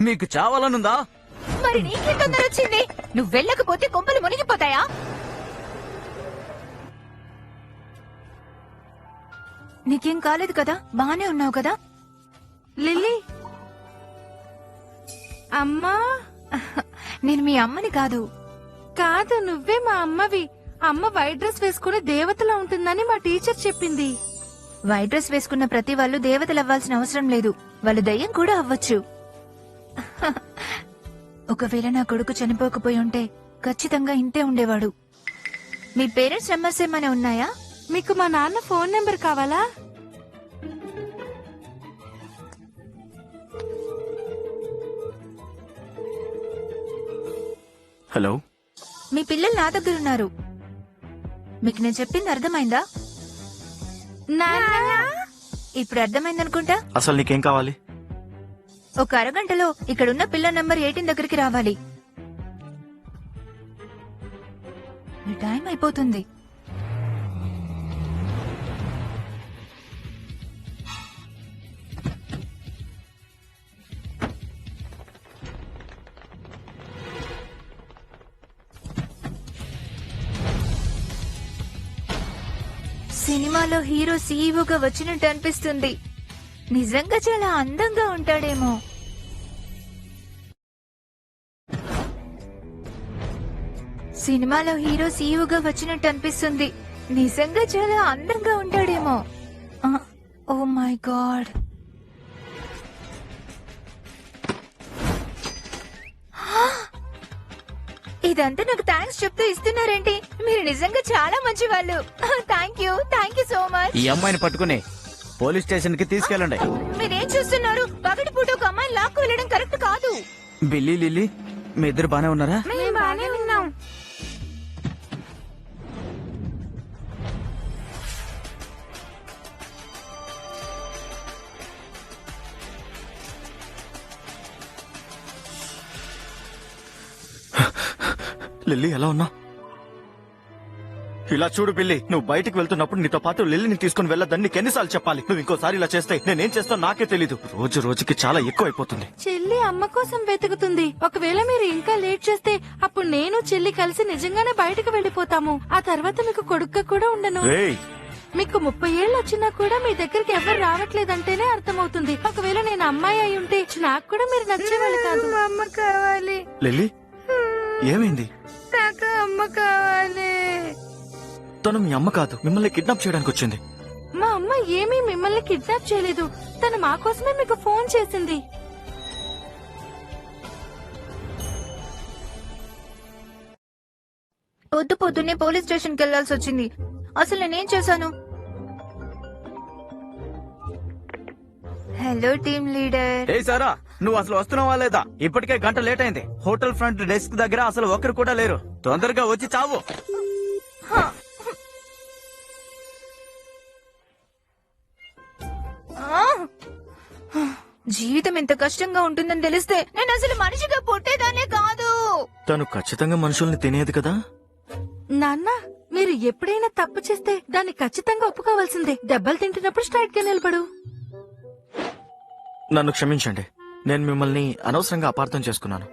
మీకు చావాలనుందా? మరి నీకే తొందర వచ్చింది? నువ్వు వెళ్ళకపోతే కొంపలు మునిగిపోతాయా? నీకేం కాలేదు కదా? బానే ఉన్నావు కదా? లిల్లీ అమ్మా. నేను మీ అమ్మని కాదు. కాదు, నువ్వే మా అమ్మవి. అమ్మ వైట్ డ్రెస్ వేసుకుని దేవతలా ఉంటుందని మా టీచర్ చెప్పింది. వైట్ డ్రెస్ వేసుకున్న ప్రతి వాళ్ళు దేవతలు అవ్వాల్సిన అవసరం లేదు. వాళ్ళు దయ్యం కూడా అవ్వచ్చు. ఒకవేళ నా కొడుకు చనిపోకపోయి ఉంటే ఖచ్చితంగా ఇంతే ఉండేవాడు. మీ పేరెంట్స్ నెంబర్స్ ఏమైనా ఉన్నాయా? మీకు మా నాన్న ఫోన్ నెంబర్ కావాలా? హలో, మీ పిల్లలు నా దగ్గర ఉన్నారు. మీకు నేను చెప్పింది అర్థమైందా? ఇప్పుడు అర్థమైందనుకుంటా. అసలు నీకేం కావాలి? ఒక అరగంటలో ఇక్కడున్న పిల్ల నంబర్ 18 దగ్గరికి రావాలి. మీ టైం అయిపోతుంది. సినిమాలో హీరో సీఈఓగా వచ్చినట్టు అనిపిస్తుంది. నిజంగా చాలా అందంగా ఉంటాడేమో. సినిమాలో హీరో సీఈఓగా వచ్చినట్టు అనిపిస్తుంది. నిజంగా చాలా అందంగా ఉంటాడేమో. Oh my God. ఇదంతా నాకు థ్యాంక్స్ చెప్తూ ఇస్తున్నారేంటి? మీరు నిజంగా చాలా మంచి వాళ్ళు. Thank you so much. ఈ అమ్మాయిని పట్టుకుని పోలీస్ స్టేషన్ కి తీసుకెళ్ళండి. మీరేం చూస్తున్నారు? పగటిపూట ఒక అమ్మాయిని లాక్కు వెళ్ళడం కరెక్ట్ కాదు. బిల్లీ, లిల్లీ, మీ ఇద్దరు బానే ఉన్నారా? మేము బానే ఉన్నాం. లిల్లీ ఎలా ఉన్నావు? ఇలా చూడు బిల్లీ, నువ్వు బయటికి వెళ్తున్నప్పుడు నీతో పాటు లిల్లీని తీసుకుని వెళ్ళొద్దని నీకు ఎన్నిసార్లు చెప్పాలి? నువ్వు ఇంకోసారి ఇలా చేస్తే నేనేం చేస్తాను నాకే తెలీదు. రోజు రోజుకి చాలా ఎక్కువ అయిపోతుంది. చెల్లి అమ్మ కోసం వెతుకుతుంది. ఒకవేళ మీరు ఇంకా లేట్ చేస్తే అప్పుడు నేను చెల్లి కలిసి నిజంగానే బయటకు వెళ్లిపోతాము. ఆ తర్వాత మీకు కొడుకు కూడా ఉండను. రేయ్, మీకు 30 ఏళ్ళు వచ్చినా కూడా మీ దగ్గరికి ఎవరు రావట్లేదంటేనే అర్థమవుతుంది. ఒకవేళ నేను అమ్మాయి అయి ఉంటే నాకు కూడా మీరు నచ్చేవాళ్ళు కాదు. అమ్మ కావాలి. లిల్లీ ఏమైంది? నాకు అమ్మ కావాలి. తను మీ అమ్మ కాదు, మిమ్మల్ని కిడ్నాప్ చేయడానికి వచ్చింది. మా అమ్మ ఏమీ మిమ్మల్ని కిడ్నాప్ చేయలేదు. తను మా కోసమే మీకు ఫోన్ చేసింది. పొద్దున్నే పోలీస్ స్టేషన్ కి వెళ్లాల్సి వచ్చింది. అసలు నేనేం చేశాను? Hello team leader. ఏ సారా, నువ్వు అసలు వస్తున్నావా లేదా? ఇప్పటికే గంట లేట్ అయింది. హోటల్ ఫ్రంట్ డెస్క్ దగ్గర అసలు ఒక్కరు కూడా లేరు. తొందరగా వచ్చి చావు. జీవితం ఎంత కష్టంగా ఉంటుందని తెలిస్తే నేను అసలు మనిషిగా పుట్టేదానే కాదు. తను ఖచ్చితంగా మనుషుల్ని తినేది కదా. నాన్న, మీరు ఎప్పుడైనా తప్పు చేస్తే దాన్ని ఖచ్చితంగా ఒప్పుకోవాల్సిందే. దెబ్బలు తింటున్నప్పుడు స్ట్రైట్ గా నిలబడు. నన్ను క్షమించండి, నేను మిమ్మల్ని అనవసరంగా అపార్థం చేసుకున్నాను.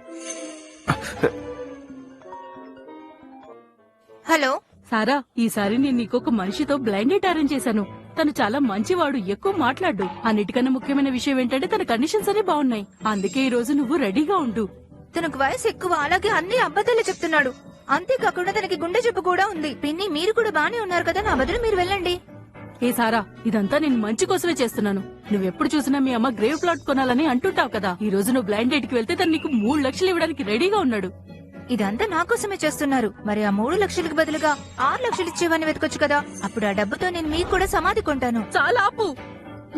హలో సారా, ఈసారి నేను నీకొక మనిషితో బ్లైండ్ డేట్ అరేంజ్ చేశాను. తను చాలా మంచివాడు, ఎక్కువ మాట్లాడు. అన్నిటికన్నా ముఖ్యమైన విషయం ఏంటంటే తన కండిషన్స్ అన్ని బాగున్నాయి. అందుకే ఈ రోజు నువ్వు రెడీగా ఉండు. తనకు వయసు ఎక్కువ, అలాగే అన్ని అబద్ధాలు చెప్తున్నాడు. అంతేకాకుండా తనకి గుండె జబ్బు కూడా ఉంది. పిన్ని, మీరు కూడా బానే ఉన్నారు కదా, నా బదులు మీరు వెళ్ళండి. ఏ సారా, ఇదంతా నేను మంచి కోసమే చేస్తున్నాను. నువ్వెప్పుడు చూసినా మీ అమ్మ గ్రేవ్ ప్లాట్ కొనాలని అంటుంటావు కదా. ఈ రోజు నువ్వు బ్లైండ్ డేట్ కి వెళ్తే తను నీకు 3 లక్షలు ఇవ్వడానికి రెడీగా ఉన్నాడు. ఇదంతా నా కోసమే చేస్తున్నారు. మరి ఆ 3 లక్షలకు బదులుగా 6 లక్షలు ఇచ్చేవాన్ని వెతకొచ్చు కదా. అప్పుడు ఆ డబ్బుతో నేను మీకు కూడా సమాధి కొంటాను. చాలా ఆపు.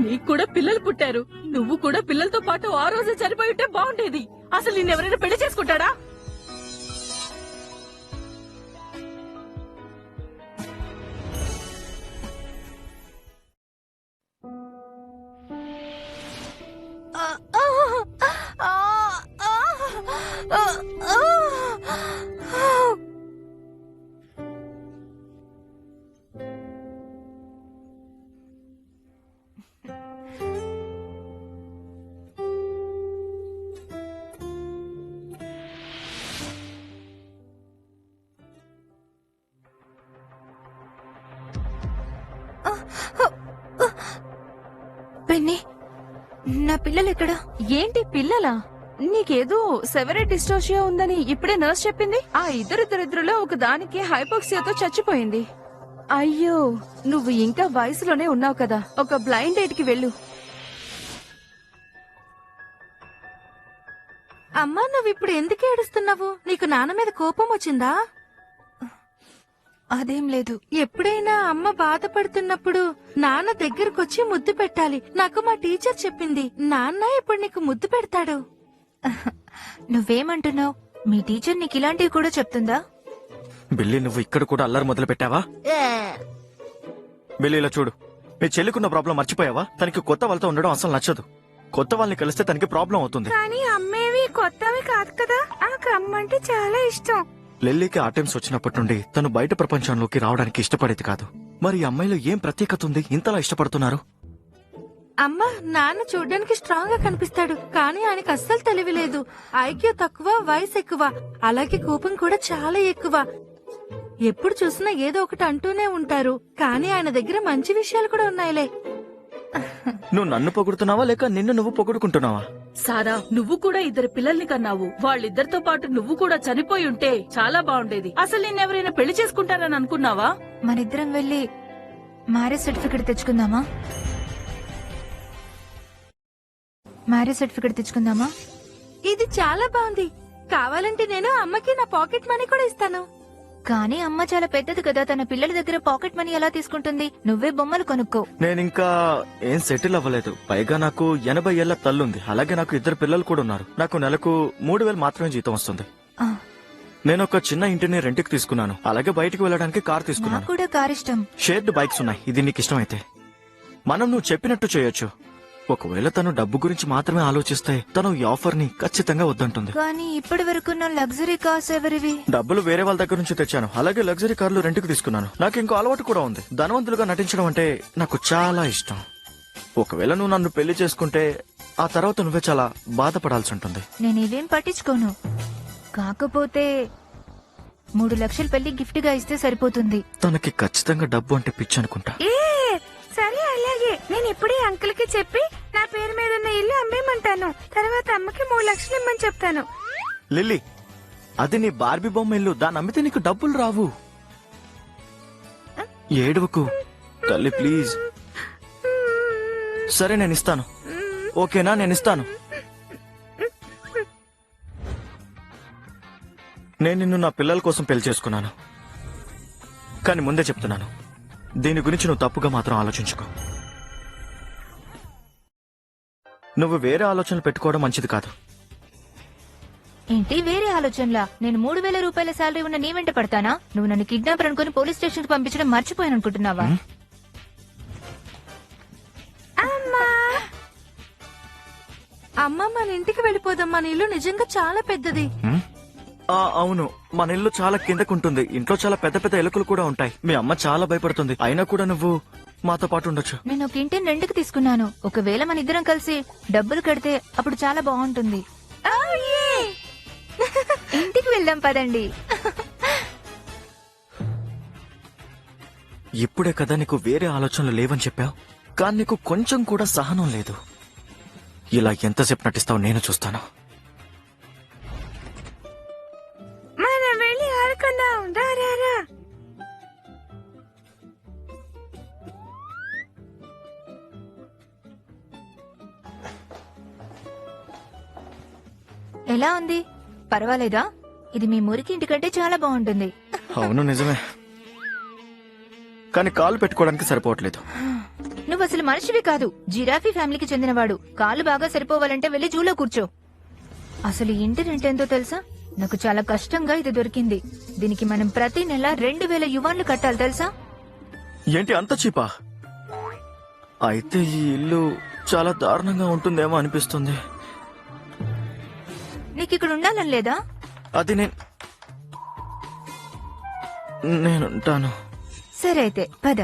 నీకు కూడా పిల్లలు పుట్టారు. నువ్వు కూడా పిల్లలతో పాటు ఆ రోజే చనిపోయి ఉంటే బాగుండేది. అసలు నిన్నెవరైనా పెళ్లి చేసుకుంటాడా? పెన్ని, నా పిల్లలు ఎక్కడా? ఏంటి పిల్లలా? నీకేదో సెవెరే డిస్టోషియా ఉందని ఇప్పుడే నర్స్ చెప్పింది. ఆ ఇద్దరిద్దరిద్దరిలో ఒక దానికి హైపోక్సియాతో చచ్చిపోయింది. అయ్యో, నువ్వు ఇంకా వయసులోనే ఉన్నావు కదా, ఒక బ్లైండ్ డేట్ కి వెళ్ళు. అమ్మా, నువ్వు ఇప్పుడు ఎందుకు ఏడుస్తున్నావు? నీకు నాన్న మీద కోపం వచ్చిందా? అదేం లేదు. ఎప్పుడైనా అమ్మ బాధపడుతున్నప్పుడు నాన్న దగ్గరకొచ్చి ముద్దు పెట్టాలి. నాకు మా టీచర్ చెప్పింది. నాన్న ఇప్పుడు నీకు ముద్దు పెడతాడు. నువ్వేమంటున్నావు? మీ టీచర్ నీకు ఇలాంటివి కూడా చెప్తుందా? బిల్లి, నువ్వు ఇక్కడ కూడా అల్లరి మొదలు పెట్టావా? బిల్లి, ఇలా చూడు. మీ చెల్లికున్న ప్రాబ్లం మర్చిపోయావా? తనకి కొత్త వాళ్ళతో ఉండడం అసలు నచ్చదు. కొత్త వాళ్ళని కలిస్తే తనకి ప్రాబ్లం అవుతుంది. కానీ అమ్మేవి కొత్తవి కాదు కదా, నాకు అమ్మంటే చాలా ఇష్టం. లిల్లీకి ఆ టైమ్స్ వచ్చినప్పటి నుండి తను బయట ప్రపంచంలోకి రావడానికి ఇష్టపడేది కాదు. మరి ఈ అమ్మాయిలో ఏం ప్రత్యేకత ఉంది ఇంతలా ఇష్టపడుతున్నారు? అమ్మా, నాన్న చూడ్డానికి స్ట్రాంగ్ గా కనిపిస్తాడు, కానీ ఆయనకు అస్సలు తెలివి లేదు. ఐక్యూ తక్కువ, వయసు ఎక్కువ, అలాగే కోపం కూడా చాలా ఎక్కువ. ఎప్పుడు చూసినా ఏదో ఒకటి అంటూనే ఉంటారు. కానీ ఆయన దగ్గర మంచి విషయాలు కూడా ఉన్నాయిలే. నువ్వు నన్ను పొగుడుతున్నావా లేక నిన్ను నువ్వు పొగుడుకుంటున్నావా? సారా, నువ్వు కూడా ఇద్దరు పిల్లల్ని కన్నావు. వాళ్ళిద్దరితో పాటు నువ్వు కూడా చనిపోయి ఉంటే చాలా బాగుండేది. అసలు నిన్నెవరైనా పెళ్లి చేసుకుంటారని అనుకున్నావా? మనిద్దరం వెళ్ళి మ్యారేజ్ సర్టిఫికెట్ తెచ్చుకుందామా? మ్యారేజ్ సర్టిఫికెట్ తెచ్చుకుందామా? ఇది చాలా బాగుంది. కావాలంటే నేను అమ్మకి నా పాకెట్ మనీ కూడా ఇస్తాను. కానీ అమ్మ చాలా పెద్దది కదా, తన పిల్లల దగ్గర పాకెట్ మనీ ఎలా తీసుకుంటుంది? నువ్వే బొమ్మలు కొనుక్కో. నేనింకా ఏం సెటిల్ అవ్వలేదు. పైగా నాకు 80 ఏళ్ల తల్లుంది. అలాగే నాకు 2 పిల్లలు కూడా ఉన్నారు. నాకు నెలకు 3000 మాత్రమే జీతం వస్తుంది. ఆ, నేను ఒక చిన్న ఇంటిని రెంట్కి తీసుకున్నాను. అలాగే బయటికి వెళ్ళడానికి కార్ తీసుకున్నాను. నాకు కూడా కార్ ఇష్టం. షేర్డ్ బైక్స్ ఉన్నాయి. ఇది నీకు ఇష్టమైతే మనం నువ్వు చెప్పినట్టు చేయొచ్చు. ఒకవేళ తను డబ్బు గురించి మాత్రమే ఆలోచిస్తే తను ఈ ఆఫర్ ని ఖచ్చితంగా వద్దంటుంది. కానీ ఇప్పటి వరకు నా లగ్జరీ కార్స్ ఎవరివి? డబ్బులు వేరే వాళ్ళ దగ్గర నుంచి తెచ్చాను. అలాగే లగ్జరీ కార్లు రెంట్కి తీసుకున్నాను. నాకు ఇంకో అలవాటు కూడా ఉంది. ధనవంతులుగా నటించడం అంటే నాకు చాలా ఇష్టం. ఒకవేళ నువ్వు నన్ను పెళ్లి చేసుకుంటే ఆ తర్వాత నువ్వే చాలా బాధపడాల్సి ఉంటుంది. నేనేవేం పట్టించుకోను. కాకపోతే 3 లక్షలు పెళ్లి గిఫ్ట్ గా ఇస్తే సరిపోతుంది. తనకి ఖచ్చితంగా డబ్బు అంటే పిచ్చి అనుకుంటా. సరే, అలాగే. నేను ఇప్పుడే అంకుల్ కి చెప్పి నా పేరు మీద ఉన్న ఇల్లు అమ్మేమంటాను. తర్వాత అమ్మకి 3 లక్షలు ఇమ్మని చెప్తాను. లిల్లీ, అది నీ బార్బీ బొమ్మ ఇల్లు. దాన్ని అమ్మితే నీకు డబ్బులు రావు. ఏడవకు తల్లి, ప్లీజ్. సరే, నేను ఇస్తాను. ఓకేనా? నేను ఇస్తాను. నేను నిన్ను నా పిల్లల కోసం పెళ్లి చేసుకున్నాను. కానీ ముందే చెప్తున్నాను, దీని గురించి నువ్వు తప్పుగా మాత్రం ఆలోచించుకో. నువ్వు వేరే ఆలోచనలు పెట్టుకోవడం మంచిది కాదు. ఏంటి వేరే ఆలోచనలా? నేను 3000 రూపాయల శాలరీ ఉన్న నీ వెంట పడతానా? నువ్వు నన్ను కిడ్నాపర్ అనుకుని పోలీస్ స్టేషన్ కి పంపించడం మర్చిపోయాను అనుకుంటున్నావా? అమ్మ, మన ఇంటికి వెళ్ళిపోదాం. మన ఇల్లు నిజంగా చాలా పెద్దది. అవును, మన ఇల్లు చాలా కిందకుంటుంది. ఇంట్లో చాలా పెద్ద పెద్ద ఎలుకలు కూడా ఉంటాయి. మీ అమ్మ చాలా భయపడుతుంది. అయినా కూడా నువ్వు మాతో పాటు ఉండొచ్చు. నేను ఒక ఇంటిని రెంట్కి తీసుకున్నాను. ఒకవేళ మన ఇద్దరం కలిసి డబ్బులు కడితే అప్పుడు చాలా బాగుంటుంది. ఇంటికి వెళ్దాం పదండి. ఇప్పుడే కదా నీకు వేరే ఆలోచనలు లేవని చెప్పావు. కానీ నీకు కొంచెం కూడా సహనం లేదు. ఇలా ఎంతసేపు నటిస్తావు నేను చూస్తాను. మనం వెళ్ళి ఆడుకుందాం. రా రా రా. ఎలా ఉంది? పర్వాలేదా? ఇది మీ మురికి ఇంటి కంటే చాలా బాగుంటుంది. అవును, నిజమే. కానీ కాలు పెట్టుకోవడానికి సరిపోవట్లేదు. నువ్వు అసలు మనిషివి కాదు. జిరాఫీ ఫ్యామిలీకి చెందినవాడు. కాళ్ళు బాగా సరిపోవాలంటే వెళ్లి జూలో కూర్చో. అసలు ఈ ఇంటి రెంట్ ఎంతో తెలుసా? నాకు చాలా కష్టంగా ఇది దొరికింది. దీనికి మనం ప్రతి నెల 2000 యువాన్లు కట్టాలి తెలుసా? ఏంటి అంత చీపా? అయితే ఈ ఇల్లు చాలా దారుణంగా ఉంటుందేమో అనిపిస్తుంది. నీకు ఇక్కడ ఉండాలని లేదా? అది నేనుంటాను. సరే అయితే పద.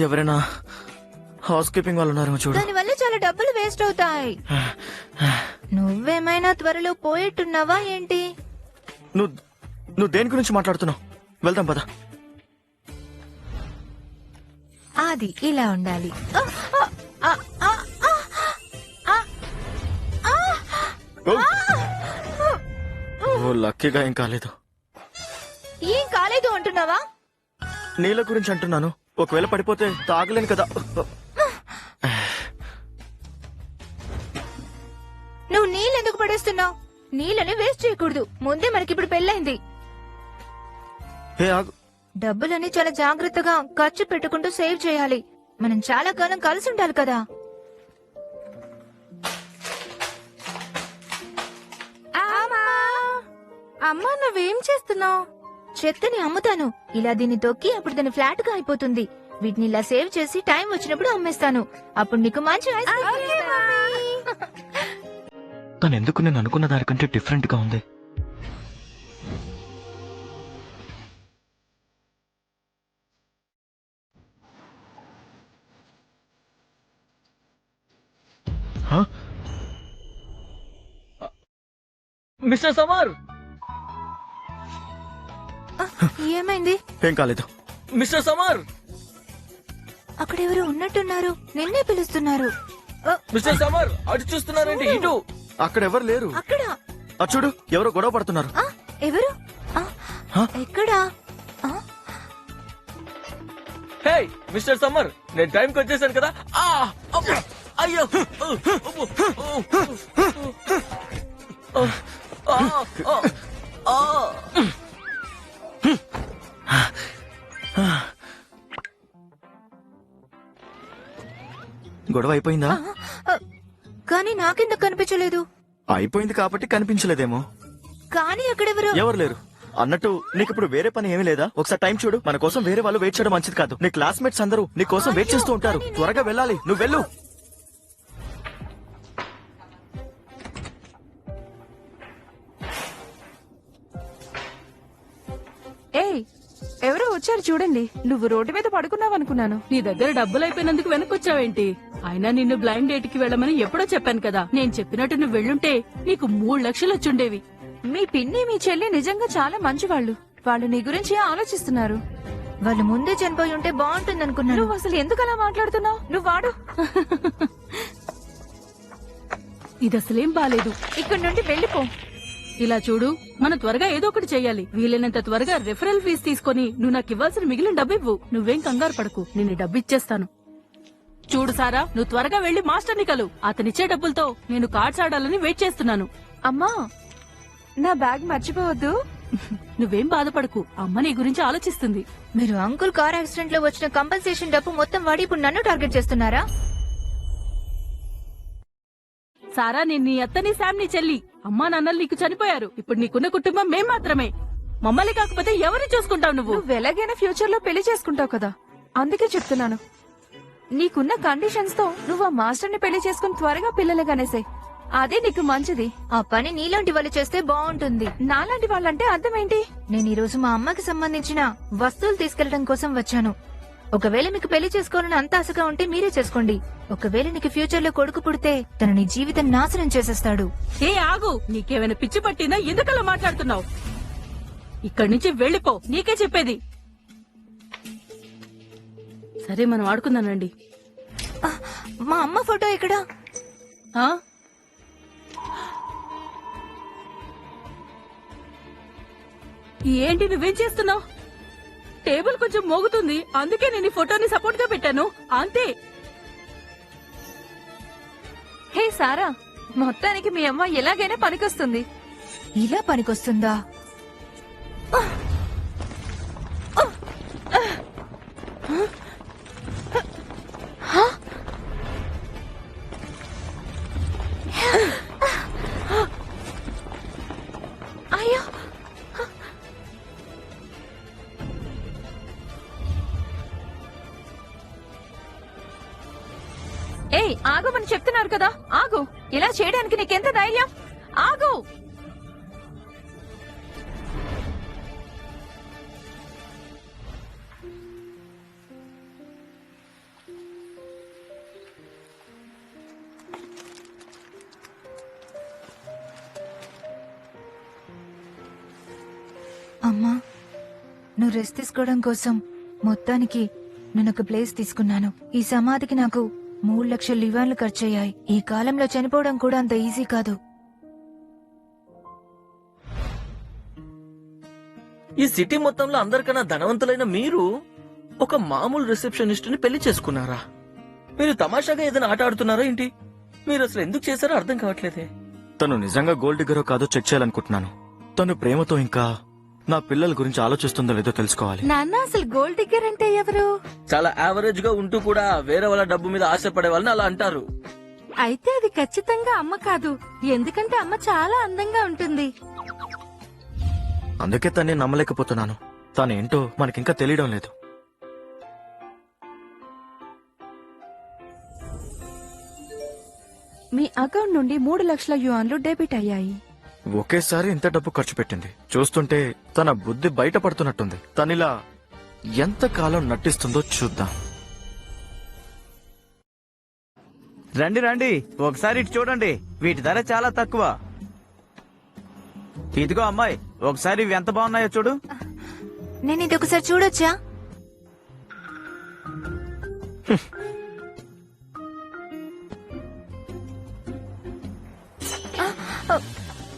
ఎవరైనా హౌస్ కీపింగ్ వాళ్ళు ఉన్నారేమో చూడు. దానివల్ల చాలా డబ్బులు వేస్ట్ అవుతాయి. నువ్వేమైనా త్వరలో పోయేట్టున్నావా ఏంటి? నువ్వు నువ్వు దేని గురించి మాట్లాడుతున్నావు? వెళ్దాం పద. అది ఇలా ఉండాలి. ఓ లక్కీగా ఏం కాలేదు. ఏం కాలేదు అంటున్నావా? నీళ్ళ గురించి అంటున్నాను. ఒకవేళ పడిపోతే తాగలేను కదా. నువ్వు నీళ్ళెందుకు పడేస్తున్నావు? నీళ్ళని వేస్ట్ చేయకూడదు. ముందే మనకిప్పుడు పెళ్ళైంది. హే ఆగు. డబ్బులని చాలా జాగ్రత్తగా ఖర్చు పెట్టుకుంటూ సేవ్ చేయాలి. మనం చాలా కాలం కలిసి ఉండాలి కదా. అమ్మా నువ్వేం చేస్తున్నావు? చెత్తని అమ్ముతాను. ఇలా దీన్ని తొక్కి అప్పుడు దాని ఫ్లాట్ గా అయిపోతుంది. వీటిని ఇలా సేవ్ చేసి టైం వచ్చినప్పుడు అమ్మేస్తాను. అప్పుడు నీకు మంచి ఐస్ క్రీమ్ ఇస్తాను. తను ఎందుకు నేను అనుకున్న దానికంటే డిఫరెంట్ గా ఉంది. మిస్టర్ సమర్, ఏమైంది? ఏం కాలేదు. మిస్టర్ సమర్, అక్కడెవరో ఉన్నట్టున్నారు. నిన్నే పిలుస్తున్నారు. మిస్టర్ సమర్, అటు చూస్తున్నారండి. ఇటు. అక్కడ ఎవరు లేరు. అక్కడ చూడు, ఎవరో గొడవ పడుతున్నారు. ఎవరు? ఎక్కడా? హే మిస్టర్ సమర్, నేను టైంకి వచ్చేసాను కదా. అబ్బా! అయ్యో! గొడవ అయిపోయిందా? కానీ నాకెందుకు కనిపించలేదు? అయిపోయింది కాబట్టి కనిపించలేదేమో. కానీ అక్కడెవరు? ఎవరు లేరు. అన్నట్టు నీకు ఇప్పుడు వేరే పని ఏమీ లేదా? ఒకసారి టైం చూడు. మన కోసం వేరే వాళ్ళు వెయిట్ చేయడం మంచిది కాదు. నీ క్లాస్మేట్స్ అందరూ నీ కోసం వెయిట్ చేస్తూ ఉంటారు. త్వరగా వెళ్ళాలి. నువ్వు వెళ్ళు. ఏయ్, ఎవరో వచ్చారు చూడండి. నువ్వు రోడ్డు మీద పడుకున్నావనుకున్నాను. నీ దగ్గర డబ్బులు అయిపోయినందుకు వెనకొచ్చావేంటి? అయినా నిన్ను బ్లైండ్ డేట్ కి వెళ్ళమని ఎప్పుడో చెప్పాను కదా. నేను చెప్పినట్టు నువ్వు వెళ్ళుంటే నీకు 3 లక్షలు వచ్చుండేవి. మీ పిన్ని మీ చెల్లి నిజంగా చాలా మంచివాళ్ళు. వాళ్ళు నీ గురించి ఆలోచిస్తున్నారు. వాళ్ళు ముందే చనిపోయి ఉంటే బాగుంటుంది అనుకున్నాను. నువ్వు అసలు ఎందుకు అలా మాట్లాడుతున్నావు? నువ్వు వాడు. ఇది అసలేం బాలేదు. ఇక్కడి నుండి వెళ్ళిపో. ఇలా చూడు, మనం త్వరగా ఏదో ఒకటి చెయ్యాలి. వీలైనంత త్వరగా రెఫరల్ ఫీజు తీసుకొని నువ్వు నాకు ఇవ్వాల్సిన మిగిలిన డబ్బు ఇవ్వు. నువ్వేం కంగారు పడకు, నేను డబ్బు ఇచ్చేస్తాను. చూడు సారా, నువ్వు త్వరగా వెళ్లి మాస్టర్ని కలు. అతనిచ్చే డబ్బులతో నేను కార్డ్స్ ఆడాలని వెయిట్ చేస్తున్నాను. అమ్మా, నా బ్యాగ్ మర్చిపోవద్దు. నువ్వేం బాధపడకు, అమ్మ నీ గురించి ఆలోచిస్తుంది. మీరు అంకుల్ కార్ యాక్సిడెంట్ లో వచ్చిన కంపన్సేషన్ డబ్బు మొత్తం వాడి ఇప్పుడు నన్ను టార్గెట్ చేస్తున్నారా? సారా, నేను నీ అత్తని శామ్ నీ చెల్లి. అమ్మా నాన్నలు నీకు చనిపోయారు. ఇప్పుడు నీకున్న కుటుంబం మేం మాత్రమే. మమ్మల్ని కాకపోతే ఎవరిని చూసుకుంటావు నువ్వు? నువ్వు ఎలాగైనా ఫ్యూచర్ లో పెళ్లి చేసుకుంటావు కదా, అందుకే చెప్తున్నాను. నీకున్న కండిషన్స్ తో నువ్వు ఆ మాస్టర్ ని పెళ్లి చేసుకుని త్వరగా పిల్లలు కనేసే. అదే నీకు మంచిది. ఆ పని నీలాంటి వాళ్ళు చేస్తే బాగుంటుంది. నాలాంటి వాళ్ళంటే అర్థం ఏంటి? నేను ఈ రోజు మా అమ్మకి సంబంధించిన వస్తువులు తీసుకెళ్లడం కోసం వచ్చాను. ఒకవేళ మీకు పెళ్లి చేసుకోవాలని అంత ఆశగా ఉంటే మీరే చేసుకోండి. ఒకవేళ నీకు ఫ్యూచర్ లో కొడుకు పుడితే తను నీ జీవితం నాశనం చేసేస్తాడు. ఏ ఆగు, నీకేమైనా పిచ్చి పట్టిందా? ఎందుకలా మాట్లాడుతున్నావు? ఇక్కడి నుంచి వెళ్ళిపో, నీకే చెప్పేది. సరే, మనం ఆడుకుందానండి. మా అమ్మ ఫోటో ఎక్కడా? ఆ? ఏంటి నువ్వేం చేస్తున్నావు? టేబుల్ కొంచెం మోగుతుంది, అందుకే నేను ఈ ఫోటోని సపోర్ట్ గా పెట్టాను, అంతే. హే సారా, మొత్తానికి మీ అమ్మ ఎలాగైనా పనికొస్తుంది. ఇలా పనికొస్తుందా? అయ్యో, ఏయ్ ఆగమని చెప్తున్నారు కదా, ఆగు. ఇలా చేయడానికి నీకెంత ధైర్యం? ఆగు. అమ్మా నువ్వు రెస్ట్ తీసుకోవడం కోసం మొత్తానికి నేను ఒక ప్లేస్ తీసుకున్నాను. ఈ సమాధికి నాకు 3 లక్షల లివాన్లు ఖర్చయ్యాయి. ఈ కాలంలో చనిపోవడం కూడా అంత ఈజీ కాదు. ఈ సిటీ మొత్తంలో అందరికన్నా ధనవంతులైన మీరు ఒక మామూలు రిసెప్షనిస్ట్ ని పెళ్లి చేసుకున్నారా? మీరు తమాషాగా ఏదైనా ఆట ఆడుతున్నారా ఏంటి? మీరు అసలు ఎందుకు చేశారో అర్థం కావట్లేదే. తను నిజంగా గోల్డ్ డిగ్గరో కాదో చెక్ చేయాలనుకుంటున్నాను. తను ప్రేమతో ఇంకా నా పిల్లల గురించి ఆలోచిస్తుందో లేదో తెలుసుకోవాలి. నాన్న అసలు గోల్డ్ డిగ్గర్ అంటే ఎవరు? చాలా యావరేజ్ గా ఉంటూ కూడా వేరే వాళ్ళ డబ్బు మీద ఆశపడే వాళ్ళని అలా అంటారు. అయితే అది ఖచ్చితంగా అమ్మ కాదు, ఎందుకంటే అమ్మ చాలా అందంగా ఉంటుంది. అందుకే తనే నమ్మలేకపోతున్నాను. తనేంటో మనకింకా తెలియడం లేదు. మీ అకౌంట్ నుండి 3 లక్షల యువాన్లు డెబిట్ అయ్యాయి. ఒకేసారి ఇంత డబ్బు ఖర్చు పెట్టింది. చూస్తుంటే తన బుద్ధి బయటపడుతున్నట్టుంది. తనిలా ఎంతకాలం నటిస్తుందో చూద్దాం. రండి రండి, ఒకసారి ఇటు చూడండి. వీటి ధర చాలా తక్కువ. ఇదిగో అమ్మాయి, ఒకసారి ఇవి ఎంత బాగున్నాయో చూడు. నేను ఇది ఒకసారి చూడొచ్చా?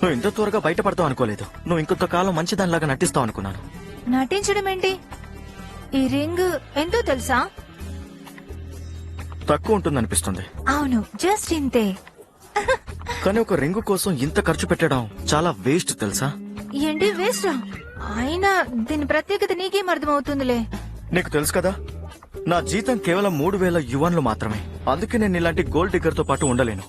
నువ్వు ఇంత త్వరగా బయటపడతావు అనుకోలేదు. నువ్వు ఇంకొంతకాలం మంచిదానిలాగా నటిస్తావు అనుకున్నాను. నటించడం ఏంటి? ఈ రింగ్ ఎంతో తెలుసా? తక్కువ ఉంటుందనిపిస్తుంది. అవును, జస్ట్ ఇంతే. కానీ ఒక రింగు కోసం ఇంత ఖర్చు పెట్టడం చాలా వేస్ట్ తెలుసా? ఏంటి వేస్ట్? అయినా దీని ప్రత్యేకత నీకేం అర్థమవుతుందిలే. నీకు తెలుసు కదా, నా జీతం కేవలం 3000 యువాన్లు మాత్రమే. అందుకే నేను ఇలాంటి గోల్డ్ డిగ్గర్ తో పాటు ఉండలేను.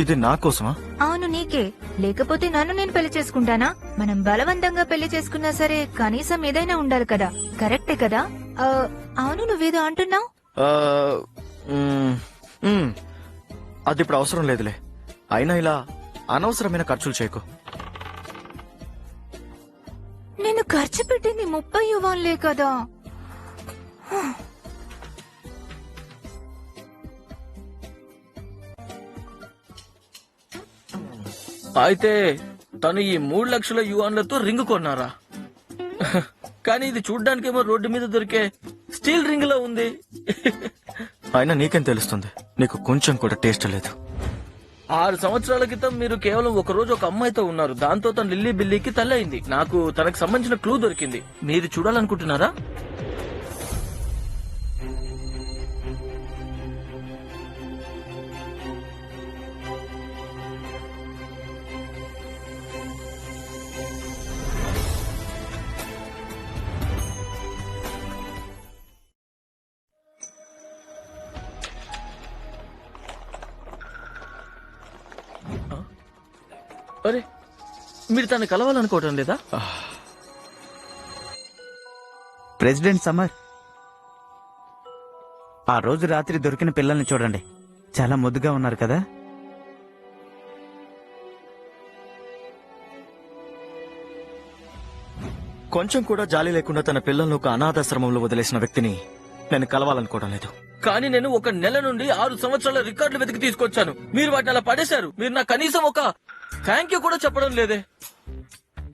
ఇది నా కోసమా? అవును, నీకే. లేకపోతే నన్ను నేను పెళ్లి చేసుకుంటానా? మనం బలవంతంగా పెళ్లి చేసుకున్నా సరే కనీసం ఏదైనా ఉండాలి కదా. కరెక్టే కదా? అవును, నువ్వేదో అంటున్నావు. ఆ, అది ఇప్పుడు అవసరం లేదులే. అయినా ఇలా అనవసరమైన ఖర్చులు చేయకు. నేను ఖర్చు పెట్టింది 30 యువాన్లే కదా. అయితే తను ఈ 3 లక్షల యువాన్లతో రింగ్ కొన్నారా? కానీ ఇది చూడ్డానికేమో రోడ్డు మీద దొరికే స్టీల్ రింగ్ లో ఉంది. అయినా నీకేం తెలుస్తుంది? నీకు కొంచెం కూడా టేస్ట్ లేదు. 6 సంవత్సరాల క్రితం మీరు కేవలం ఒక రోజు ఒక అమ్మాయితో ఉన్నారు. దాంతో తన లిల్లీ బిల్లీకి తల్లి అయింది. నాకు తనకు సంబంధించిన క్లూ దొరికింది. మీరు చూడాలనుకుంటున్నారా? అరే, మీరు తను కలవాలనుకోవటం లేదా? ప్రెసిడెంట్ సమర్, ఆ రోజు రాత్రి దొరికిన పిల్లల్ని చూడండి. చాలా ముద్దుగా ఉన్నారు కదా. కొంచెం కూడా జాలి లేకుండా తన పిల్లలను ఒక అనాథాశ్రమంలో వదిలేసిన వ్యక్తిని నేను కలవాలనుకోవడం లేదు. కానీ నేను 1 నెల నుండి 6 సంవత్సరాల రికార్డులు వెతికి తీసుకొచ్చాను. మీరు వాటిని అలా పడేశారు. మీరు నాకు కనీసం ఒక థ్యాంక్ యూ కూడా చెప్పడం లేదే.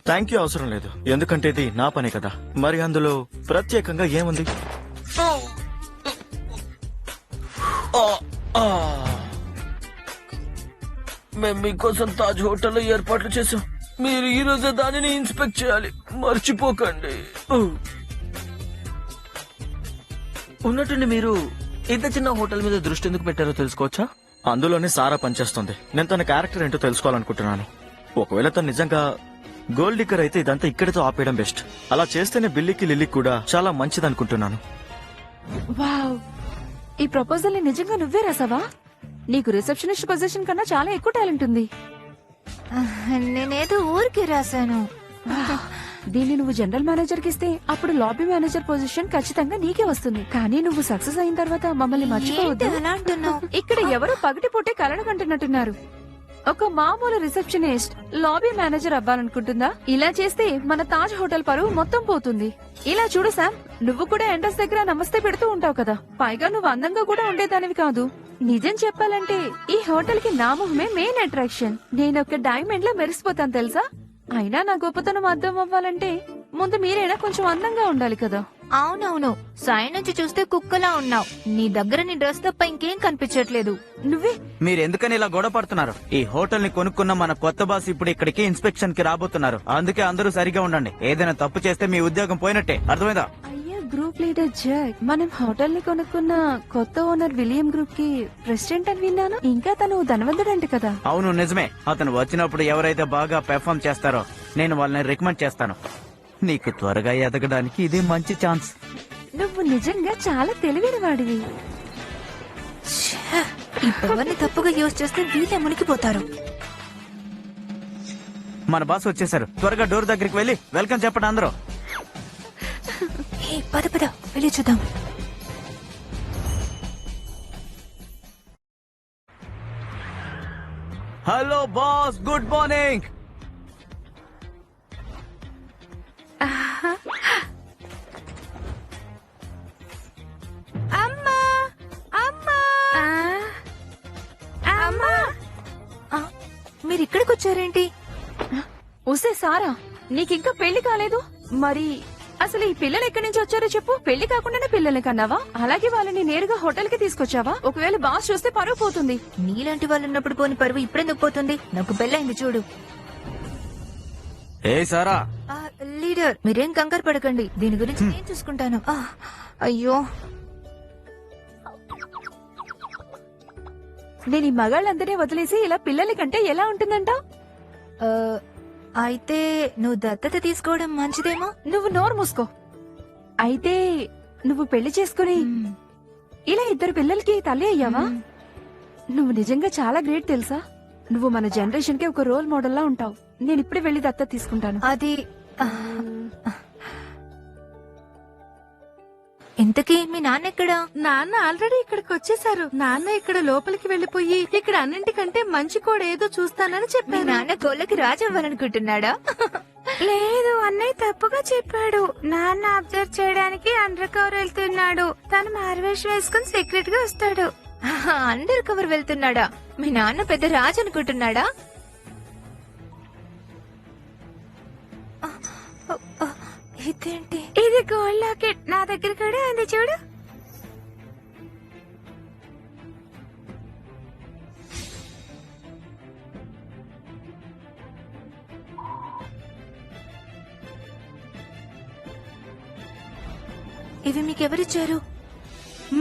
థ్యాంక్ యూ అవసరం లేదు, ఎందుకంటే ఇది నా పనే కదా. మరి అందులో ప్రత్యేకంగా ఏముంది? మేము మీకోసం తాజ్ హోటల్లో ఏర్పాట్లు చేసాం. మీరు ఈ రోజే దానిని ఇన్స్పెక్ట్ చేయాలి, మర్చిపోకండి. ఉన్నట్టుండి మీరు ఇంత చిన్న హోటల్ మీద దృష్టి ఎందుకు పెట్టారో తెలుసుకోవచ్చా? అందులోనే సారా పనిచేస్తుంది. నేను తన క్యారెక్టర్ ఏంటో తెలుసుకోవాలనుకుంటున్నాను. ఒకవేళ తను నిజంగా గోల్డ్ డిగ్గర్ అయితే ఇదంతా ఇక్కడితో ఆపేయడం బెస్ట్. అలా చేస్తేనే బిల్లీకి లిల్లీకి కూడా చాలా మంచిదనుకుంటున్నాను. వావ్, ఈ ప్రపోజల్ ని నిజంగా నువ్వే రాసావా? నీకు రిసెప్షనిస్ట్ పొజిషన్ కన్నా చాలా ఎక్కువ టాలెంట్ ఉంది. నేనేదో ఊరికి రాశాను. దీన్ని నువ్వు జనరల్ మేనేజర్ కి ఇస్తే అప్పుడు లాబీ మేనేజర్ పొజిషన్ ఖచ్చితంగా నీకే వస్తుంది. కానీ నువ్వు సక్సెస్ అయిన తర్వాత మమ్మల్ని మర్చిపోవద్దు. ఏంటి అలా అంటున్నావ్? ఇక్కడ ఎవరో పగటిపూటే కలలు కంటున్నట్టున్నారు. ఒక మామూలు రిసెప్షనిస్ట్ లాబీ మేనేజర్ అవ్వాలనుకుంటుందా? ఇలా చేస్తే మన తాజ్ హోటల్ పరువు మొత్తం పోతుంది. ఇలా చూడు శామ్, నువ్వు కూడా ఎంట్రన్స్ దగ్గర నమస్తే పెడుతూ ఉంటావు కదా. పైగా నువ్వు అందంగా కూడా ఉండేదానివి కాదు. నిజం చెప్పాలంటే ఈ హోటల్ కి నా మొహమే మెయిన్ అట్రాక్షన్. నేను ఒక డైమండ్ లా మెరిసిపోతాను తెలుసా. అయినా నా గొప్పతనం అర్థం అవ్వాలంటే ముందు మీరైనా కొంచెం అందంగా ఉండాలి కదా. అవునవును, సాయి నుంచి చూస్తే కుక్కలా ఉన్నావు. నీ దగ్గర నీ డ్రెస్ తప్ప ఇంకేం కనిపించట్లేదు. నువ్వే మీరు ఎందుకని ఇలా గొడవ పడుతున్నారు? ఈ హోటల్ ని కొనుక్కున్న మన కొత్త బాస్ ఇప్పుడు ఇక్కడికి ఇన్స్పెక్షన్ కి రాబోతున్నారు. అందుకే అందరూ సరిగా ఉండండి. ఏదైనా తప్పు చేస్తే మీ ఉద్యోగం పోయినట్టే, అర్థమైందా? అయ్యా గ్రూప్ లీడర్ జగ్, మనం హోటల్ ని కొనుక్కున్న కొత్త ఓనర్ విలియం గ్రూప్ కి ప్రెసిడెంట్ అని విన్నాను. ఇంకా తను ధనవంతుడంట కదా. అవును నిజమే. అతను వచ్చినప్పుడు ఎవరైతే బాగా పెర్ఫామ్ చేస్తారో నేను వాళ్ళని రికమెండ్ చేస్తాను. నీకు త్వరగా ఎదగడానికి ఇదే మంచి ఛాన్స్. నువ్వు నిజంగా చాలా తెలివైన వాడివి. ఛే, ఈ పవర్ ని తప్పుగా యూజ్ చేస్తే వీళ్ళే మునిగిపోతారు. మన బాస్ వచ్చేసారు. త్వరగా డోర్ దగ్గరికి వెళ్ళి వెల్కమ్ చెప్పండి అందరూ. ఏ పద పద వెళ్ళి చూద్దాం. Hello boss, good morning. అమ్మా అమ్మా అమ్మా. ఆ, మీరు ఇక్కడికి వచ్చారేంటి? ఉసే సారా, నీకింకా పెళ్లి కాలేదు. మరి అసలు ఈ పిల్లలు ఎక్కడి నుంచి వచ్చారో చెప్పు. పెళ్లి కాకుండానే పిల్లల్ని కన్నావా? అలాగే వాళ్ళని నేరుగా హోటల్ కి తీసుకొచ్చావా? ఒకవేళ బాస్ చూస్తే పరువు పోతుంది. నీలాంటి వాళ్ళు ఉన్నప్పుడు పోని పరువు ఇప్పుడెందుకు పోతుంది? నాకు పెళ్ళైంది చూడు. ఏ సారా, ఆ, లీడర్ మీరేం కంగారు పడకండి, దీని గురించి నేను చూసుకుంటాను. ఆ, అయ్యో నేను ఈ మగాళ్ళందరినీ వదిలేసి ఇలా పిల్లల కంటే ఎలా ఉంటుందంట? ఆ, అయితే నువ్వు దత్తత తీసుకోవడం మంచిదేమో. నువ్వు నోరు మూసుకో. అయితే నువ్వు పెళ్లి చేసుకుని మ్మ్. ఇలా ఇద్దరు పిల్లలకి తల్లి అయ్యావా? నువ్వు నిజంగా చాలా గ్రేట్ తెలుసా. నువ్వు మన జనరేషన్ కి ఒక రోల్ మోడల్ లా ఉంటావు. నేను ఇప్పుడే వెళ్లి దత్తత తీసుకుంటాను. అది ఆ, ఇంతకీ మీ నాన్న ఎక్కడా? నాన్న ఆల్రెడీ ఇక్కడికి వచ్చేసారు. నాన్న ఇక్కడ లోపలికి వెళ్లిపోయి ఇక్కడ అన్నింటికంటే మంచి కూడా ఏదో చూస్తానని మీ చెప్పారు. నాన్న కోళ్ళకి రాజు అవ్వాలనుకుంటున్నాడా? లేదు, అన్నయ్య తప్పుగా చెప్పాడు. నాన్న అబ్జర్వ్ చేయడానికి అండర్ కవర్ వెళ్తున్నాడు. తను మారువేషం వేసుకుని సీక్రెట్ గా వస్తాడు. Under cover వెళ్తున్నాడా? మీ నాన్న పెద్ద రాజు అనుకుంటున్నాడా? ఇదేంటి? ఇది గోల్డ్ లాకెట్. నా దగ్గర కూడా ఉంది చూడు. ఇవి మీకెవరిచ్చారు?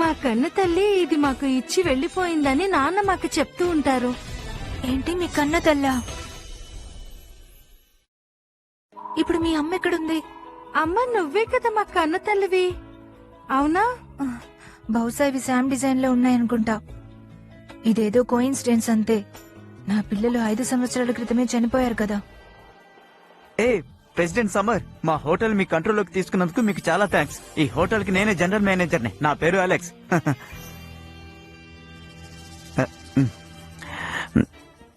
మా కన్న తల్లి ఇది మాకు ఇచ్చి వెళ్లిపోయిందని నాన్న మాకు చెప్తూ ఉంటారు. ఏంటి మీ కన్న తల్లా? ఇప్పుడు మీ అమ్మ ఎక్కడుంది? అమ్మ, నువ్వే కదా మా కన్న తల్లివి. అవునా? బహుశా ఇవి శామ్ డిజైన్ లో ఉన్నాయనుకుంటా. ఇదేదో కోయిన్సిడెన్స్ అంతే. నా పిల్లలు 5 సంవత్సరాల క్రితమే చనిపోయారు కదా. ఏ ప్రెసిడెంట్ సమర్, మా హోటల్ మీ కంట్రోల్లోకి తీసుకున్నందుకు మీకు చాలా థ్యాంక్స్. ఈ హోటల్ కి నేనే జనరల్ మేనేజర్ని. నా పేరు అలెక్స్.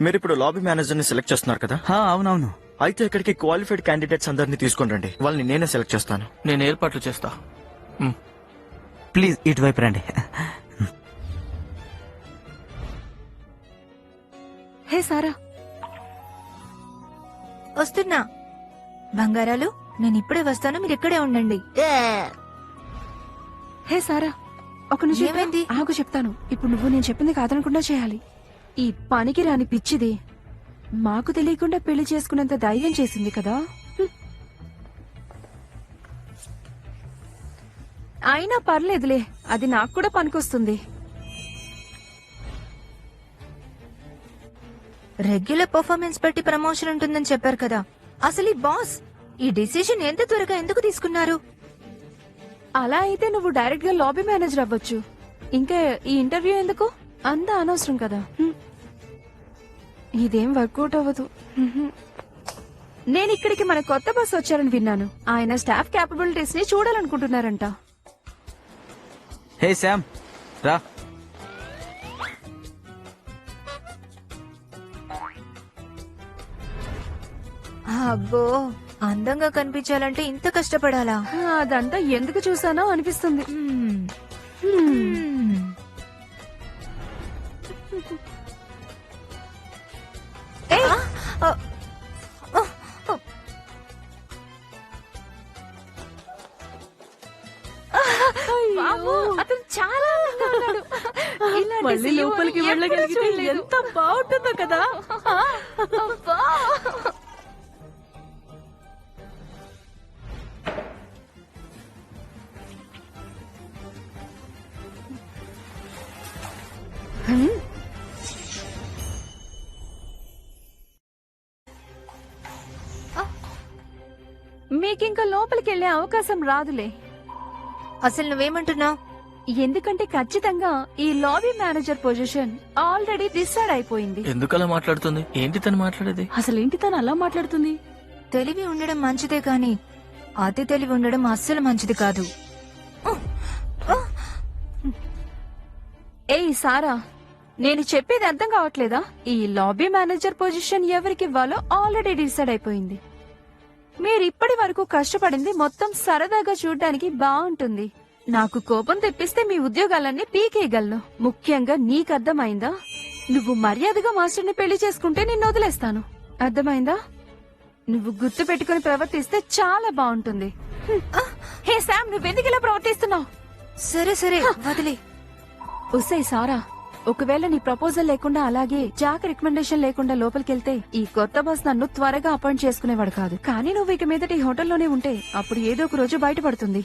మీరు ఇప్పుడు లాబీ మేనేజర్ ని సెలెక్ట్ చేస్తున్నారు కదా. అవునవును. అయితే ఇక్కడికి క్వాలిఫైడ్ క్యాండిడేట్స్ అందరినీ తీసుకుని రండి. వాళ్ళని నేనే సెలెక్ట్ చేస్తాను. నేను ఏర్పాట్లు చేస్తా. ప్లీజ్ ఇటువైపు రండి. హే సారా, వస్తున్నా. బంగారాలు, నేను ఇప్పుడే వస్తాను, మీరు ఇక్కడే ఉండండి. హే సారా, ఒక నిమిషం ఏమైంది? ఆగు చెప్తాను. ఇప్పుడు నువ్వు నేను చెప్పింది కాదనకుండా చేయాలి. ఈ పనికి రాని పిచ్చిది మాకు తెలియకుండా పెళ్లి చేసుకున్నంత ధైర్యం చేసింది కదా. అయినా పర్లేదులే, అది నాకు కూడా పనికొస్తుంది. రెగ్యులర్ పర్ఫార్మెన్స్ బట్టి ప్రమోషన్ ఉంటుందని చెప్పారు కదా. అసలు ఈ బాస్ ఈ డిసిషన్ ఎంత త్వరగా ఎందుకు తీసుకున్నారు? అలా అయితే నువ్వు డైరెక్ట్ గా లాబీ మేనేజర్ అవ్వచ్చు. ఇంకా ఈ ఇంటర్వ్యూ ఎందుకు? అంతా అనవసరం కదా. ఇదేం వర్కౌట్ అవ్వదు. నేను ఇక్కడికి మన కొత్త బస్ వచ్చారని విన్నాను. ఆయన స్టాఫ్ క్యాపబిలిటీస్ ని చూడాలనుకుంటున్నారంట. హే శామ్, రా. అబ్బో, అందంగా కనిపించాలంటే ఇంత కష్టపడాలా? అదంతా ఎందుకు చూసానో అనిపిస్తుంది. హ్మ్. హ్మ్. హ్మ్. బాబు, అతను చాలా అందంగా ఉన్నాడు. ఇలాంటి మళ్ళీ CEO ని లోపలికి ఎప్పుడూ వెళ్ళగలిగితే చూడలేదు. ఎంత బాగుంటుందో కదా. అబ్బా. మీకింకా లోపలికి వెళ్ళే అవకాశం రాదులే. అసలు నువ్వేమంటున్నావు? ఎందుకంటే ఖచ్చితంగా ఈ lobby manager position already decide అయిపోయింది. ఎందుకలా మాట్లాడుతుంది? ఏంటి తను మాట్లాడేది? అసలేంటి తను అలా మాట్లాడుతుంది? తెలివి ఉండడం మంచిదే కానీ అతి తెలివి ఉండడం అస్సలు మంచిది కాదు. ఏయ్ సారా, నేను చెప్పేది అర్థం కావట్లేదా? ఈ లాబీ మేనేజర్ పొజిషన్ ఎవరికి ఇవ్వాలో ఆల్రెడీ డిసైడ్ అయిపోయింది. మీరు ఇప్పటి వరకు కష్టపడింది మొత్తం సరదాగా చూడ్డానికి బాగుంటుంది. నాకు కోపం తెప్పిస్తే మీ ఉద్యోగాలన్నీ పీకేయగలను. ముఖ్యంగా నీకు అర్థమైందా? నువ్వు మర్యాదగా మాస్టర్ని పెళ్లి చేసుకుంటే నిన్ను వదిలేస్తాను. అర్థమైందా? నువ్వు గుర్తు పెట్టుకుని ప్రవర్తిస్తే చాలా బాగుంటుంది. హే శామ్, నువ్వెందుకు ఇలా ప్రవర్తిస్తున్నావు? సరే సరే వదిలే. ఉసై సారా, ఒకవేళ నీ ప్రపోజల్ లేకుండా అలాగే జాక్ రికమెండేషన్ లేకుండా లోపలికెళ్తే ఈ కొత్త బాస్ నన్ను త్వరగా అపాయింట్ చేసుకునేవాడు కాదు. కానీ నువ్వు ఇక మీదట ఈ హోటల్లోనే ఉంటే అప్పుడు ఏదో ఒక రోజు బయటపడుతుంది.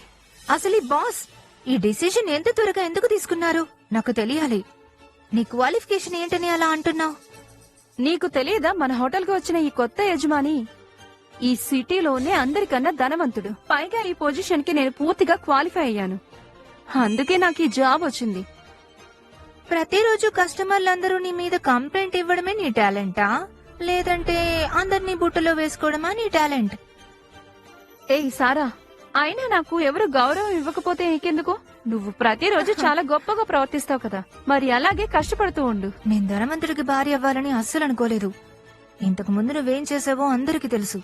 అసలు ఈ బాస్ ఈ డిసిజన్ ఎంత త్వరగా ఎందుకు తీసుకున్నారు? నాకు తెలియాలి. నీ క్వాలిఫికేషన్ ఏంటని అలా అంటున్నావు? నీకు తెలియదా, మన హోటల్ కు వచ్చిన ఈ కొత్త యజమాని ఈ సిటీలోనే అందరికన్నా ధనవంతుడు. పైగా ఈ పొజిషన్ కి నేను పూర్తిగా క్వాలిఫై అయ్యాను. అందుకే నాకు ఈ జాబ్ వచ్చింది. ప్రతిరోజు కస్టమర్లందరూ నీ మీద కంప్లైంట్ ఇవ్వడమే నీ టాలెంటా, లేదంటే అందరినీ బుట్టలో వేసుకోవడమా నీ టాలెంట్? ఏయ్ సారా, అయినా నాకు ఎవరు గౌరవం ఇవ్వకపోతే నీకెందుకు? నువ్వు ప్రతిరోజు చాలా గొప్పగా ప్రవర్తిస్తావు కదా, మరి అలాగే కష్టపడుతూ ఉండు. నేను ధనవంతుడికి భార్య అవ్వాలని అస్సలు అనుకోలేదు. ఇంతకు ముందు నువ్వేం చేసావో అందరికీ తెలుసు.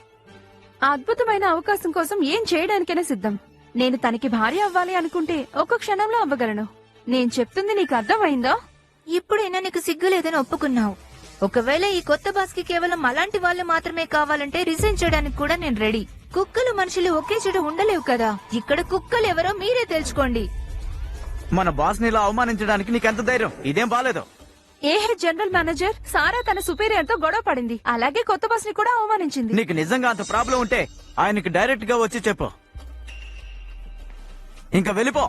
ఆ అద్భుతమైన అవకాశం కోసం ఏం చేయడానికైనా సిద్ధం. నేను తనకి భార్య అవ్వాలి అనుకుంటే ఒక్క క్షణంలో అవ్వగలను. నేను చెప్తుంది నీకు అర్థమైందా? ఇప్పుడైనా నీకు సిగ్గు లేదని ఒప్పుకున్నావు. ఒకవేళ ఈ కొత్త బాస్ కి కేవలం అలాంటి వాళ్ళు మాత్రమే కావాలంటే రిజైన్ చేయడానికి కూడా నేను రెడీ. కుక్కలు మనుషులు ఒకే చోట ఉండలేవు కదా. ఇక్కడ కుక్కలు ఎవరో మీరే తెలుసుకోండి. మన బాస్ ని ఇలా అవమానించడానికి నీకెంత ధైర్యం? ఇదేం బాలేదు. ఏహే జనరల్ మేనేజర్, సారా తన సుపీరియర్ తో గొడవ పడింది. అలాగే కొత్త బాస్ ని కూడా అవమానించింది. నీకు నిజంగా అంత ప్రాబ్లం ఉంటే ఆయనకి డైరెక్ట్ గా వచ్చి చెప్పు. ఇంకా వెళ్ళిపో.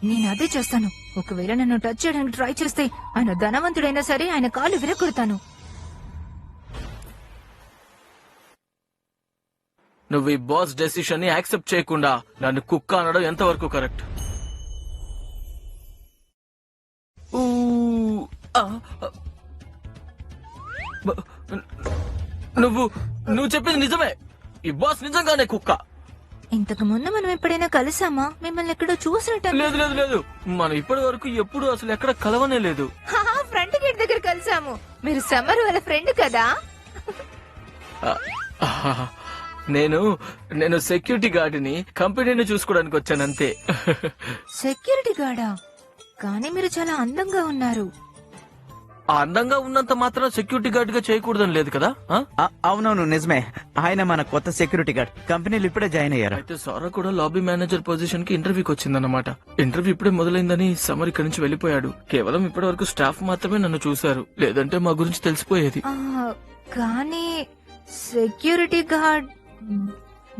నేను అదే చేస్తాను. ఒకవేళ నన్ను టచ్ చేయడానికి ట్రై చేస్తే ఆయన ధనవంతుడైనా సరే ఆయన కాళ్ళు విరగొడతాను. నువ్వు ఈ బాస్ డెసిషన్ ని యాక్సెప్ట్ చేయకుండా నన్ను కుక్క అనడం ఎంతవరకు కరెక్ట్? నువ్వు చెప్పింది నిజమే. ఈ బాస్ నిజంగానే కుక్క. ఇంతకు ముందు మనం ఎప్పుడైనా కలిసామా? మిమ్మల్ని ఎక్కడో చూసినట్టు. లేదు లేదు లేదు, మనం ఇప్పటి వరకు ఎప్పుడు అసలు ఎక్కడ కలవనే లేదు. ఫ్రంట్ గేట్ దగ్గర కలిసాము. మీరు సమ్మర్ వాళ్ళ ఫ్రెండ్ కదా? నేను సెక్యూరిటీ గార్డుని, కంపెనీని చూసుకోవడానికి వచ్చాను అంతే. సెక్యూరిటీ గార్డా? కానీ మీరు చాలా అందంగా ఉన్నారు. ఆ అందంగా ఉన్నంత మాత్రం సెక్యూరిటీ గార్డ్ గా చేయకూడదని లేదు కదా? అవునవును నిజమే. ఆయన మన కొత్త సెక్యూరిటీ గార్డ్. కంపెనీలు ఇప్పుడే జాయిన్ అయ్యారు. అయితే సారా కూడా లాబీ మేనేజర్ పొజిషన్ కి ఇంటర్వ్యూకి వచ్చిందన్నమాట. ఇంటర్వ్యూ ఇప్పుడే మొదలైందని సమ్మర్ ఇక్కడి నుంచి వెళ్లిపోయాడు. కేవలం ఇప్పటి వరకు స్టాఫ్ మాత్రమే నన్ను చూశారు, లేదంటే మా గురించి తెలిసిపోయేది. కానీ సెక్యూరిటీ గార్డ్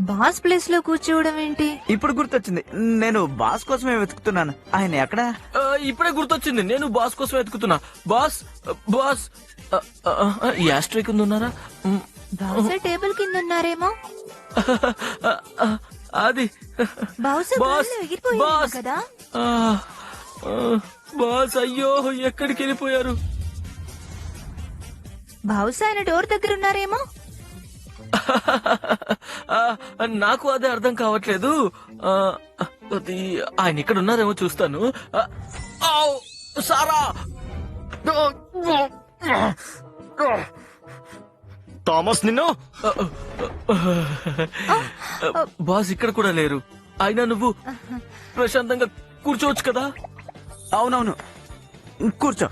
బాస్ ప్లేస్ లో కూర్చోవడం ఏంటి? ఇప్పుడు గుర్తొచ్చింది. నేను బాస్ కోసమే వెతుకుతున్నాను. ఆయన ఎక్కడా? ఇప్పుడే గుర్తొచ్చింది, నేను బాస్ కోసం వెతుకుతున్నా. బాస్ బాస్ ఈ యాస్ట్రే కింద ఉన్నారా? బహుశా టేబుల్ కింద ఉన్నారేమో. అది బహుశా బాస్ గాల్లో ఎగిరిపోయారేమో బాస్ కదా. బాస్ అయ్యో ఎక్కడికి వెళ్ళిపోయారు? బహుశా ఆయన డోర్ దగ్గర ఉన్నారేమో. నాకు అదే అర్థం కావట్లేదు. అది ఆయన ఇక్కడ ఉన్నారేమో చూస్తాను. సారా, థామస్ నిన్ను. బాస్ ఇక్కడ కూడా లేరు. అయినా నువ్వు ప్రశాంతంగా కూర్చోవచ్చు కదా? అవునవును, కూర్చో.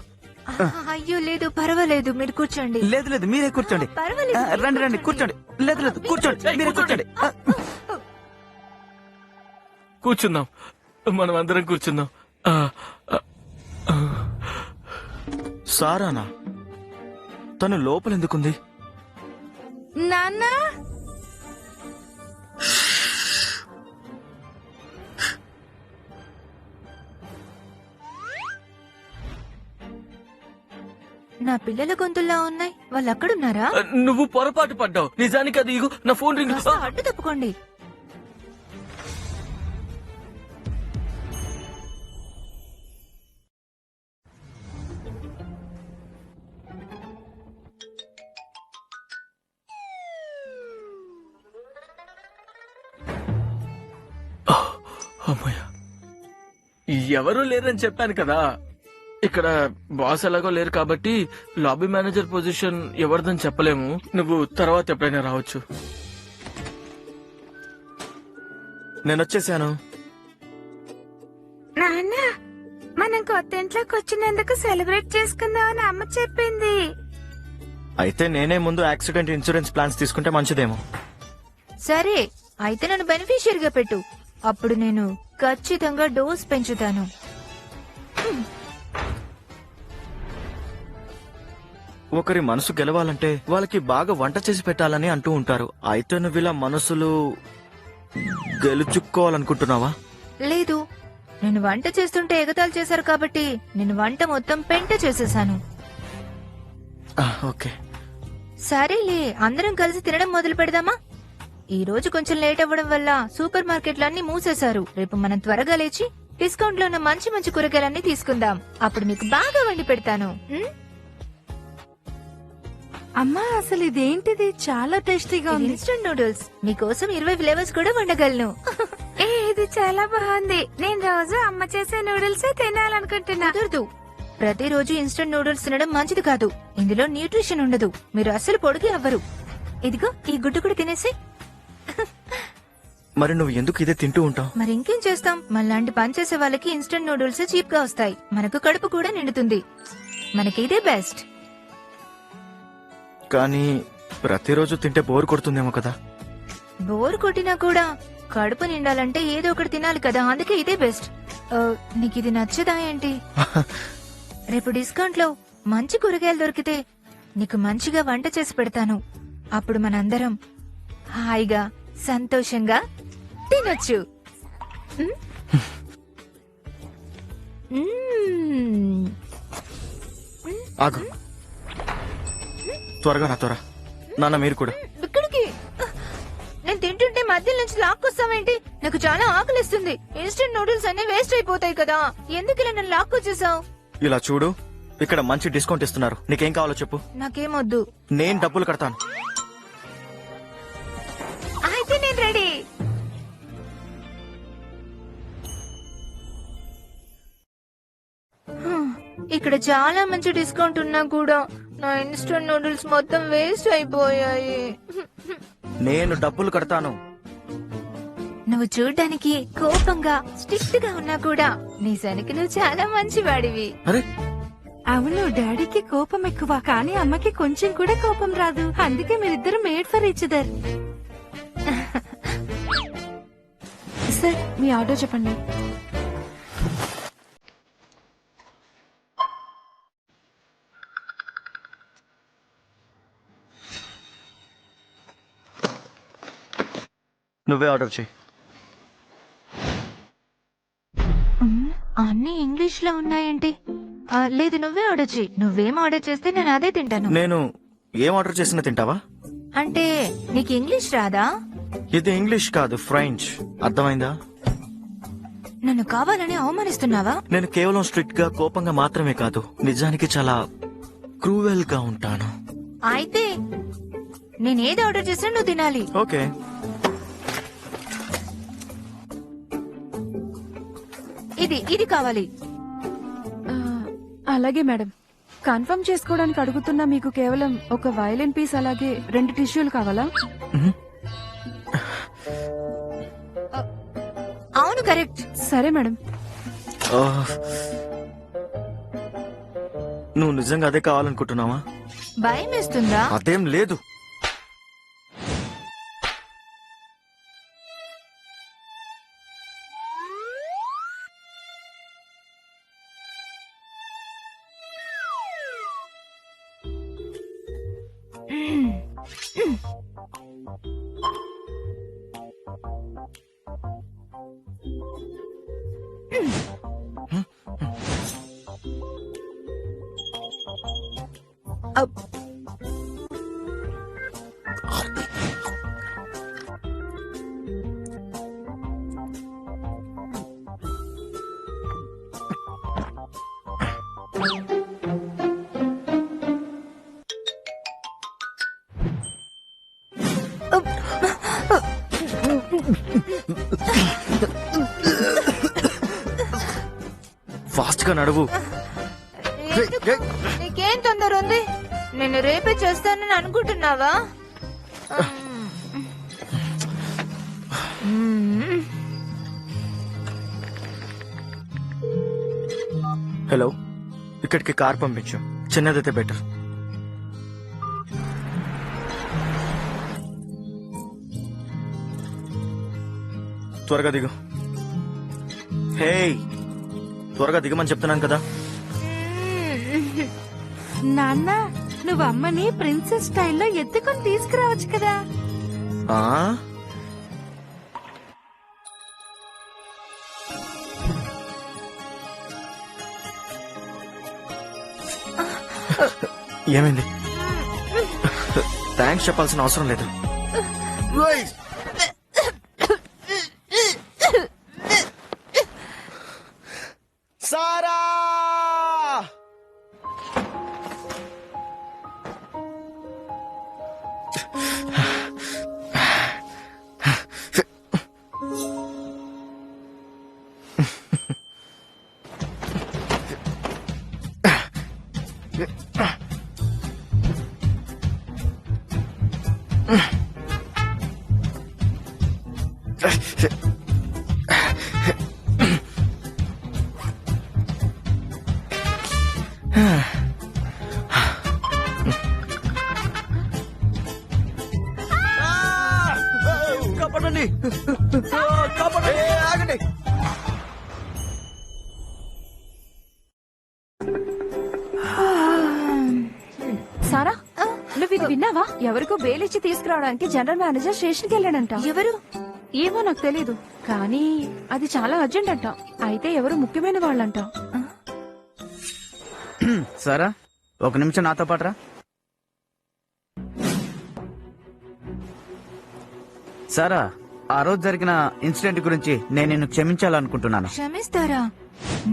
అయ్యో లేదు, పర్వాలేదు, మీరు కూర్చోండి. లేదు లేదు, మీరే కూర్చోండి. పర్వాలేదు, రండి రండి, కూర్చోండి. లేదు లేదు, కూర్చోండి, మీరే కూర్చోండి. కూర్చుందాం, మనం అందరం కూర్చుందాం. ఆ, ఆ, ఆ. సారానా? తను లోపల ఎందుకుంది? నాన్న నా పిల్లల గొంతుల్లా ఉన్నాయి, వాళ్ళు అక్కడున్నారా? నువ్వు పొరపాటు పడ్డావు. నిజానికి అది ఇగో నా ఫోన్ రింగ్. కాస్త అడ్డు తప్పుకోండి. అమ్మయ్య, ఎవరూ లేరని చెప్పాను కదా. ఇక్కడ బాస్ ఎలాగో లేరు కాబట్టి లాబీ మేనేజర్ పొజిషన్ ఎవరిదని చెప్పలేము. నువ్వు తర్వాత ఎప్పుడైనా రావచ్చు. నేనొచ్చేసాను. నాన్న మనం కొత్త ఇంట్లోకి వచ్చినందుకు సెలబ్రేట్ చేసుకుందామని అమ్మ చెప్పింది. అయితే నేనే ముందు యాక్సిడెంట్ ఇన్సూరెన్స్ ప్లాన్స్ తీసుకుంటే మంచిదేమో. సరే, అయితే నన్ను బెనిఫిషియరీగా పెట్టు. అప్పుడు నేను ఖచ్చితంగా డోస్ పెంచుతాను. ఒకరి మనసు గెలవాలంటే వాళ్ళకి బాగా వంట చేసి పెట్టాలని అంటూ ఉంటారు. అయితే నువ్వు ఇలా మనసులు గెలుచుకోవాలనుకుంటున్నావా? లేదు, నేను వంట చేస్తుంటే ఎగతాళి చేశారు కాబట్టి నేను వంట మొత్తం పెంట చేసేసాను. ఓకే. సరేలే, అందరం కలిసి తినడం మొదలు పెడదామా? ఈ రోజు కొంచెం లేట్ అవ్వడం వల్ల సూపర్ మార్కెట్లన్నీ మూసేశారు. రేపు మనం త్వరగా లేచి డిస్కౌంట్ లో ఉన్న మంచి మంచి కూరగాయలన్నీ తీసుకుందాం. అప్పుడు మీకు బాగా వండి పెడతాను. ఉం? అమ్మా అసలు ఇదేంటిది, చాలా టేస్టీగా ఇది ఉంది. Instant noodles. మీకోసం 20 ఫ్లేవర్స్ కూడా వండగలను. ఇది చాలా బాగుంది. నేను రోజు అమ్మ చేసే నూడిల్స్ తినాలనుకుంటున్నా. కుదరదు. ప్రతిరోజు ఇన్స్టంట్ నూడిల్స్ తినడం మంచిది కాదు. ఇందులో న్యూట్రిషన్ ఉండదు. మీరు అస్సలు పొడిగి అవ్వరు. ఇదిగో ఈ గుడ్డు కూడా తినేసి. మరి నువ్వు ఎందుకు ఇదే తింటూ ఉంటావు? మరి ఇంకేం చేస్తాం, మనలాంటి పనిచేసే వాళ్ళకి ఇన్స్టంట్ నూడిల్స్ చీప్ గా వస్తాయి. మనకు కడుపు కూడా నిండుతుంది. మనకి ఇదే బెస్ట్. కానీ ప్రతిరోజు తింటే బోర్ కొడుతుందేమో కదా. బోర్ కొట్టినా కూడా కడుపు నిండాలంటే ఏదో ఒకటి తినాలి కదా. అందుకే ఇదే బెస్ట్. నీకు ఇది నచ్చదా ఏంటి? రేపు డిస్కౌంట్ లో మంచి కూరగాయలు దొరికితే నీకు మంచిగా వంట చేసి పెడతాను. అప్పుడు మనందరం హాయిగా సంతోషంగా తినొచ్చు. మ్? మ్మ్. ఆగు, త్వరగా నా త్వర. నాన్న మీరు కూడా. ఇక్కడికి నేను తింటుంటే మధ్య నుంచి లాక్కొస్తావేంటి? నాకు చాలా ఆకలిస్తుంది. ఇన్స్టెంట్ నూడిల్స్ అన్ని వేస్ట్ అయిపోతాయి కదా. ఎందుకు ఇలా నన్ను లాక్కొచ్చేసావు? ఇలా చూడు, ఇక్కడ మంచి డిస్కౌంట్ ఇస్తున్నారు. నీకేం కావాలో చెప్పు, నాకేమొద్దు. నేను డబ్బులు కడతాను. అయితే నేను రెడీ. ఇక్కడ చాలా మంచి డిస్కౌంట్ ఉన్నా కూడా నా ఇన్స్టెంట్ నూడిల్స్ మొత్తం వేస్ట్ అయిపోయాయి. నేను డబ్బులు కడతాను. నువ్వు చూడ్డానికి కోపంగా స్ట్రిక్ట్ గా ఉన్నా కూడా నిజానికి నువ్వు చాలా మంచివాడివి. అరే, అవును, డాడీకి కోపం ఎక్కువ, కానీ అమ్మకి కొంచెం కూడా కోపం రాదు. అందుకే మీరిద్దరు made for each other. Sir, me order చెప్పండి. నువ్వే ఆర్డర్ చేయి. అన్ని ఇంగ్లీష్ లో ఉన్నాయేంటి? లేదు, నువ్వే ఆర్డర్ చేయి. నువ్వేం ఆర్డర్ చేస్తే నేను అదే తింటాను. నేను ఏం ఆర్డర్ చేసినా తింటావా? అంటే నీకు ఇంగ్లీష్ రాదా? ఇది ఇంగ్లీష్ కాదు, ఫ్రెంచ్. అర్థమైందా? నన్ను కావాలని అవమానిస్తున్నావా? నేను కేవలం స్ట్రిక్ట్ గా కోపంగా మాత్రమే కాదు, నిజానికి చాలా క్రూవెల్ గా ఉంటాను. అయితే నేనేది ఆర్డర్ చేసినా నువ్వు తినాలి. ఓకే. ఇది కావాలి. ఆ, అలాగే మేడం. కన్ఫర్మ్ చేసుకోవడానికి అడుగుతున్నా, మీకు కేవలం ఒక వయలిన్ పీస్ అలాగే 2 టిష్యూలు కావాలా? అవును, కరెక్ట్. సరే మేడం. ఆ, నువ్వు నిజంగా అదే కావాలనుకుంటున్నావా? భయం వేస్తుందా? అదేం లేదు. ఫాస్ట్ గా నడువు. ఎందుకు? నీకేం తొందర ఉంది? నేను రేపే చేస్తానని అనుకుంటున్నావా? హలో, ఇక్కడికి కార్ పంపించు. చిన్నదైతే బెటర్. త్వరగా దిగు. హే, త్వరగా దిగమని చెప్తున్నాను కదా. నాన్న, నువ్వు అమ్మని ప్రిన్సెస్ స్టైల్లో ఎత్తుకొని తీసుకురావచ్చు కదా. ఆ ఏమైంది? థ్యాంక్స్ చెప్పాల్సిన అవసరం లేదు. సారా, కాపాడండి, కాపాడండి, ఆగండి. సారా, నువ్వు ఇది విన్నావా? ఎవరికో బెయిలిచ్చి తీసుకురావడానికి జనరల్ మేనేజర్ స్టేషన్కి వెళ్ళాడంట. ఎవరు? ఏమో నాకు తెలీదు, కానీ అది చాలా అర్జెంట్ అంట. అయితే ఎవరు ముఖ్యమైన వాళ్ళంట. సరా, ఒక నిమిషం నాతో పాటరా. సరా, ఆ రోజు జరిగిన ఇన్సిడెంట్ గురించి నేను నిన్ను క్షమించాలనుకుంటున్నాను. క్షమిస్తారా?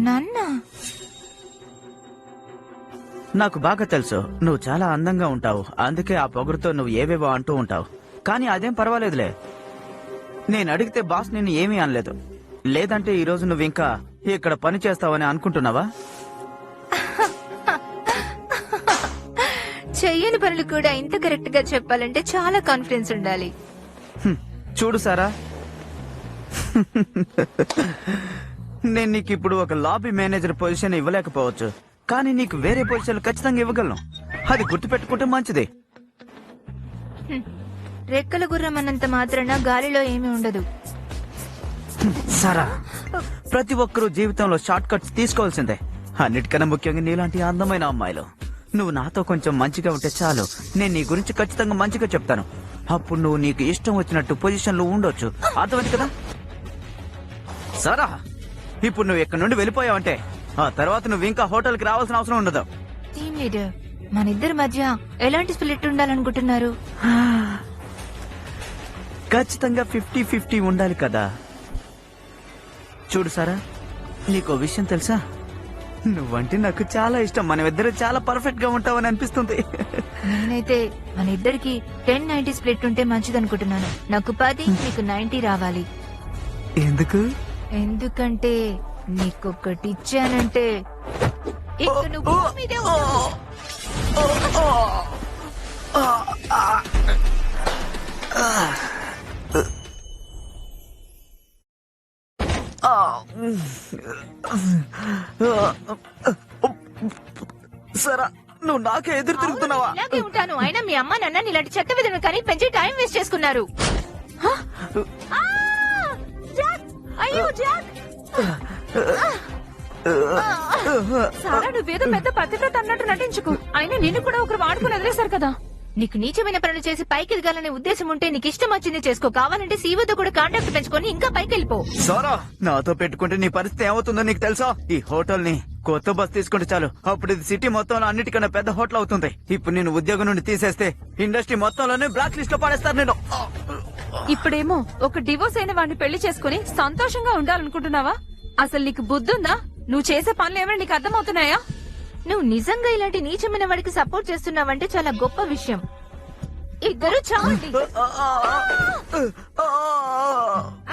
నాన్న, నాకు బాగా తెలుసు నువ్వు చాలా అందంగా ఉంటావు, అందుకే ఆ పొగరుతో నువ్వు ఏవేవో అంటూ ఉంటావు. కానీ అదేం పర్వాలేదులే. నేను అడిగితే బాస్ నిన్ను ఏమీ అనలేదు. లేదంటే ఈ రోజు నువ్వు ఇంకా ఇక్కడ పని చేస్తావని అనుకుంటున్నావా? చెయ్యని పనులు కూడా ఇంత కరెక్ట్ గా చెప్పాలంటే చాలా కాన్ఫిడెన్స్ ఉండాలి. చూడు సారా, నేను నీకు ఇప్పుడు ఒక లాబీ మేనేజర్ పొజిషన్ ఇవ్వలేకపోవచ్చు, కానీ నీకు వేరే పొజిషన్ ఖచ్చితంగా ఇవ్వగలను. అది గుర్తుపెట్టుకుంటే మంచిది. రెక్కల గుర్రం అన్నంత మాత్రాన గాలిలో ఏమీ ఉండదు. సారా, ప్రతి ఒక్కరూ జీవితంలో షార్ట్ కట్స్ తీసుకోవాల్సిందే. అన్నిటికన్నా ముఖ్యంగా నీలాంటి అందమైన అమ్మాయిలు. నువ్వు నాతో కొంచెం మంచిగా ఉంటే చాలు, నేను నీ గురించి ఖచ్చితంగా మంచిగా చెప్తాను. అప్పుడు నువ్వు నీకు ఇష్టం వచ్చినట్టు పొజిషన్ లో ఉండొచ్చు. అర్థమైంది కదా? సారా, ఇప్పుడు నువ్వు ఇక్కడ నుండి వెళ్ళిపోయావంటే ఆ తర్వాత నువ్వు ఇంకా హోటల్ కి రావాల్సిన అవసరం ఉండదు. టీమ్ లీడర్, మన ఇద్దరి మధ్య ఎలాంటి స్ప్లిట్ ఉండాలనుకుంటున్నారు? ఖచ్చితంగా 50-50 ఉండాలి కదా. చూడు సారా, నీకో విషయం తెలుసా? నువ్వంటే నాకు చాలా ఇష్టం. మనమిద్దరం చాలా పర్ఫెక్ట్ గా ఉంటావని అనిపిస్తుంది. నేనైతే మన ఇద్దరికి 10-90 స్ప్లిట్ ఉంటే మంచిది అనుకుంటున్నాను. నాకు 10, నీకు 90 రావాలి. ఎందుకు? ఎందుకంటే నీకొకటి ఇచ్చానంటే ఇక నువ్వు భూమి మీదే ఉండవు. సరా, నువ్వు నాకే ఎదురు తిరుగుతున్నావా? ఇలాగే ఉంటాను. అయినా మీ అమ్మ నాన్న ఇలాంటి చెత్త విధులను కానీ పెంచి టైం వేస్ట్ చేసుకున్నారు. అయ్యో జాక్! సారా, నువ్వేదో పెద్ద పతితో అన్నట్టు నటించుకో. అయినా నిన్ను కూడా ఒకరు వాడుకుని వదిలేశారు కదా. నీకు నీచమైన పనులు చేసి పైకి ఎదగాలనే ఉద్దేశం ఉంటే నీకు ఇష్టం వచ్చింది చేసుకో. కావాలంటే సీవోతో కూడా కాంటాక్ట్ పెంచుకొని ఇంకా పైకి వెళ్ళిపో. సారా నాతో పెట్టుకుంటే నీ పరిస్థితి ఏమవుతుందో నీకు తెలుసా? ఈ హోటల్ ని కొత్త బస్ తీసుకుంటే చాలు, అప్పుడు ఇది సిటీ మొత్తంలో అన్నిటికన్నా పెద్ద హోటల్ అవుతుంది. ఇప్పుడు నేను ఉద్యోగం నుండి తీసేస్తే ఇండస్ట్రీ మొత్తంలోనే బ్లాక్ లిస్ట్ లో పడేస్తారు నేను. ఇప్పుడేమో ఒక డివోర్స్ అయిన వాడిని పెళ్లి చేసుకుని సంతోషంగా ఉండాలనుకుంటున్నావా? అసలు నీకు బుద్ధుందా? నువ్వు చేసే పనులు ఏమైనా నీకు అర్థమవుతున్నాయా? నువ్వు నిజంగా ఇలాంటి నీచమైన వాడికి సపోర్ట్ చేస్తున్నావంటే చాలా గొప్ప విషయం. ఇద్దరు చావండి.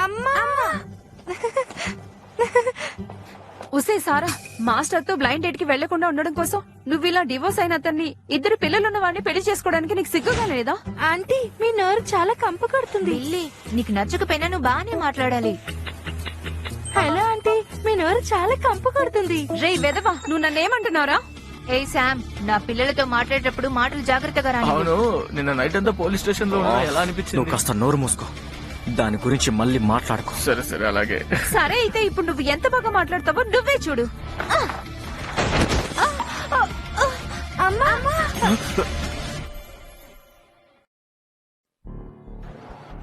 అమ్మా ఉసే సారా, మాస్టర్ తో బ్లైండ్ డేట్ కి వెళ్లకుండా ఉండడం కోసం నువ్వు ఇలా డివోర్స్ అయిన అతన్ని, ఇద్దరు పిల్లలున్న వాడిని పెళ్లి చేసుకోవడానికి నీకు సిగ్గుగా లేదా? ఆంటీ మీ నోరు చాలా కంపు కొడుతుంది. బిల్లీ, నీకు నచ్చకపోయినా నువ్వు బానే మాట్లాడాలి. హలో ఆంటీ, మీ నోరు చాలా కంపు కొడుతుంది. రే వెదవా, నువ్వు నన్నేమంటున్నారా? ఏ శామ్, నా పిల్లలతో మాట్లాడేటప్పుడు మాటలు జాగ్రత్తగా రాని. అవును, నిన్న నైట్ అంతా పోలీస్ స్టేషన్ లో ఉన్నా ఎలా నువ్వు అనిపించింది? కాస్త నోరు మూసుకో, దాని గురించి మళ్ళీ మాట్లాడుకో. సరే సరే అలాగే. సరే అయితే ఇప్పుడు నువ్వు ఎంత బాగా మాట్లాడతావో నువ్వే చూడు. అమ్మా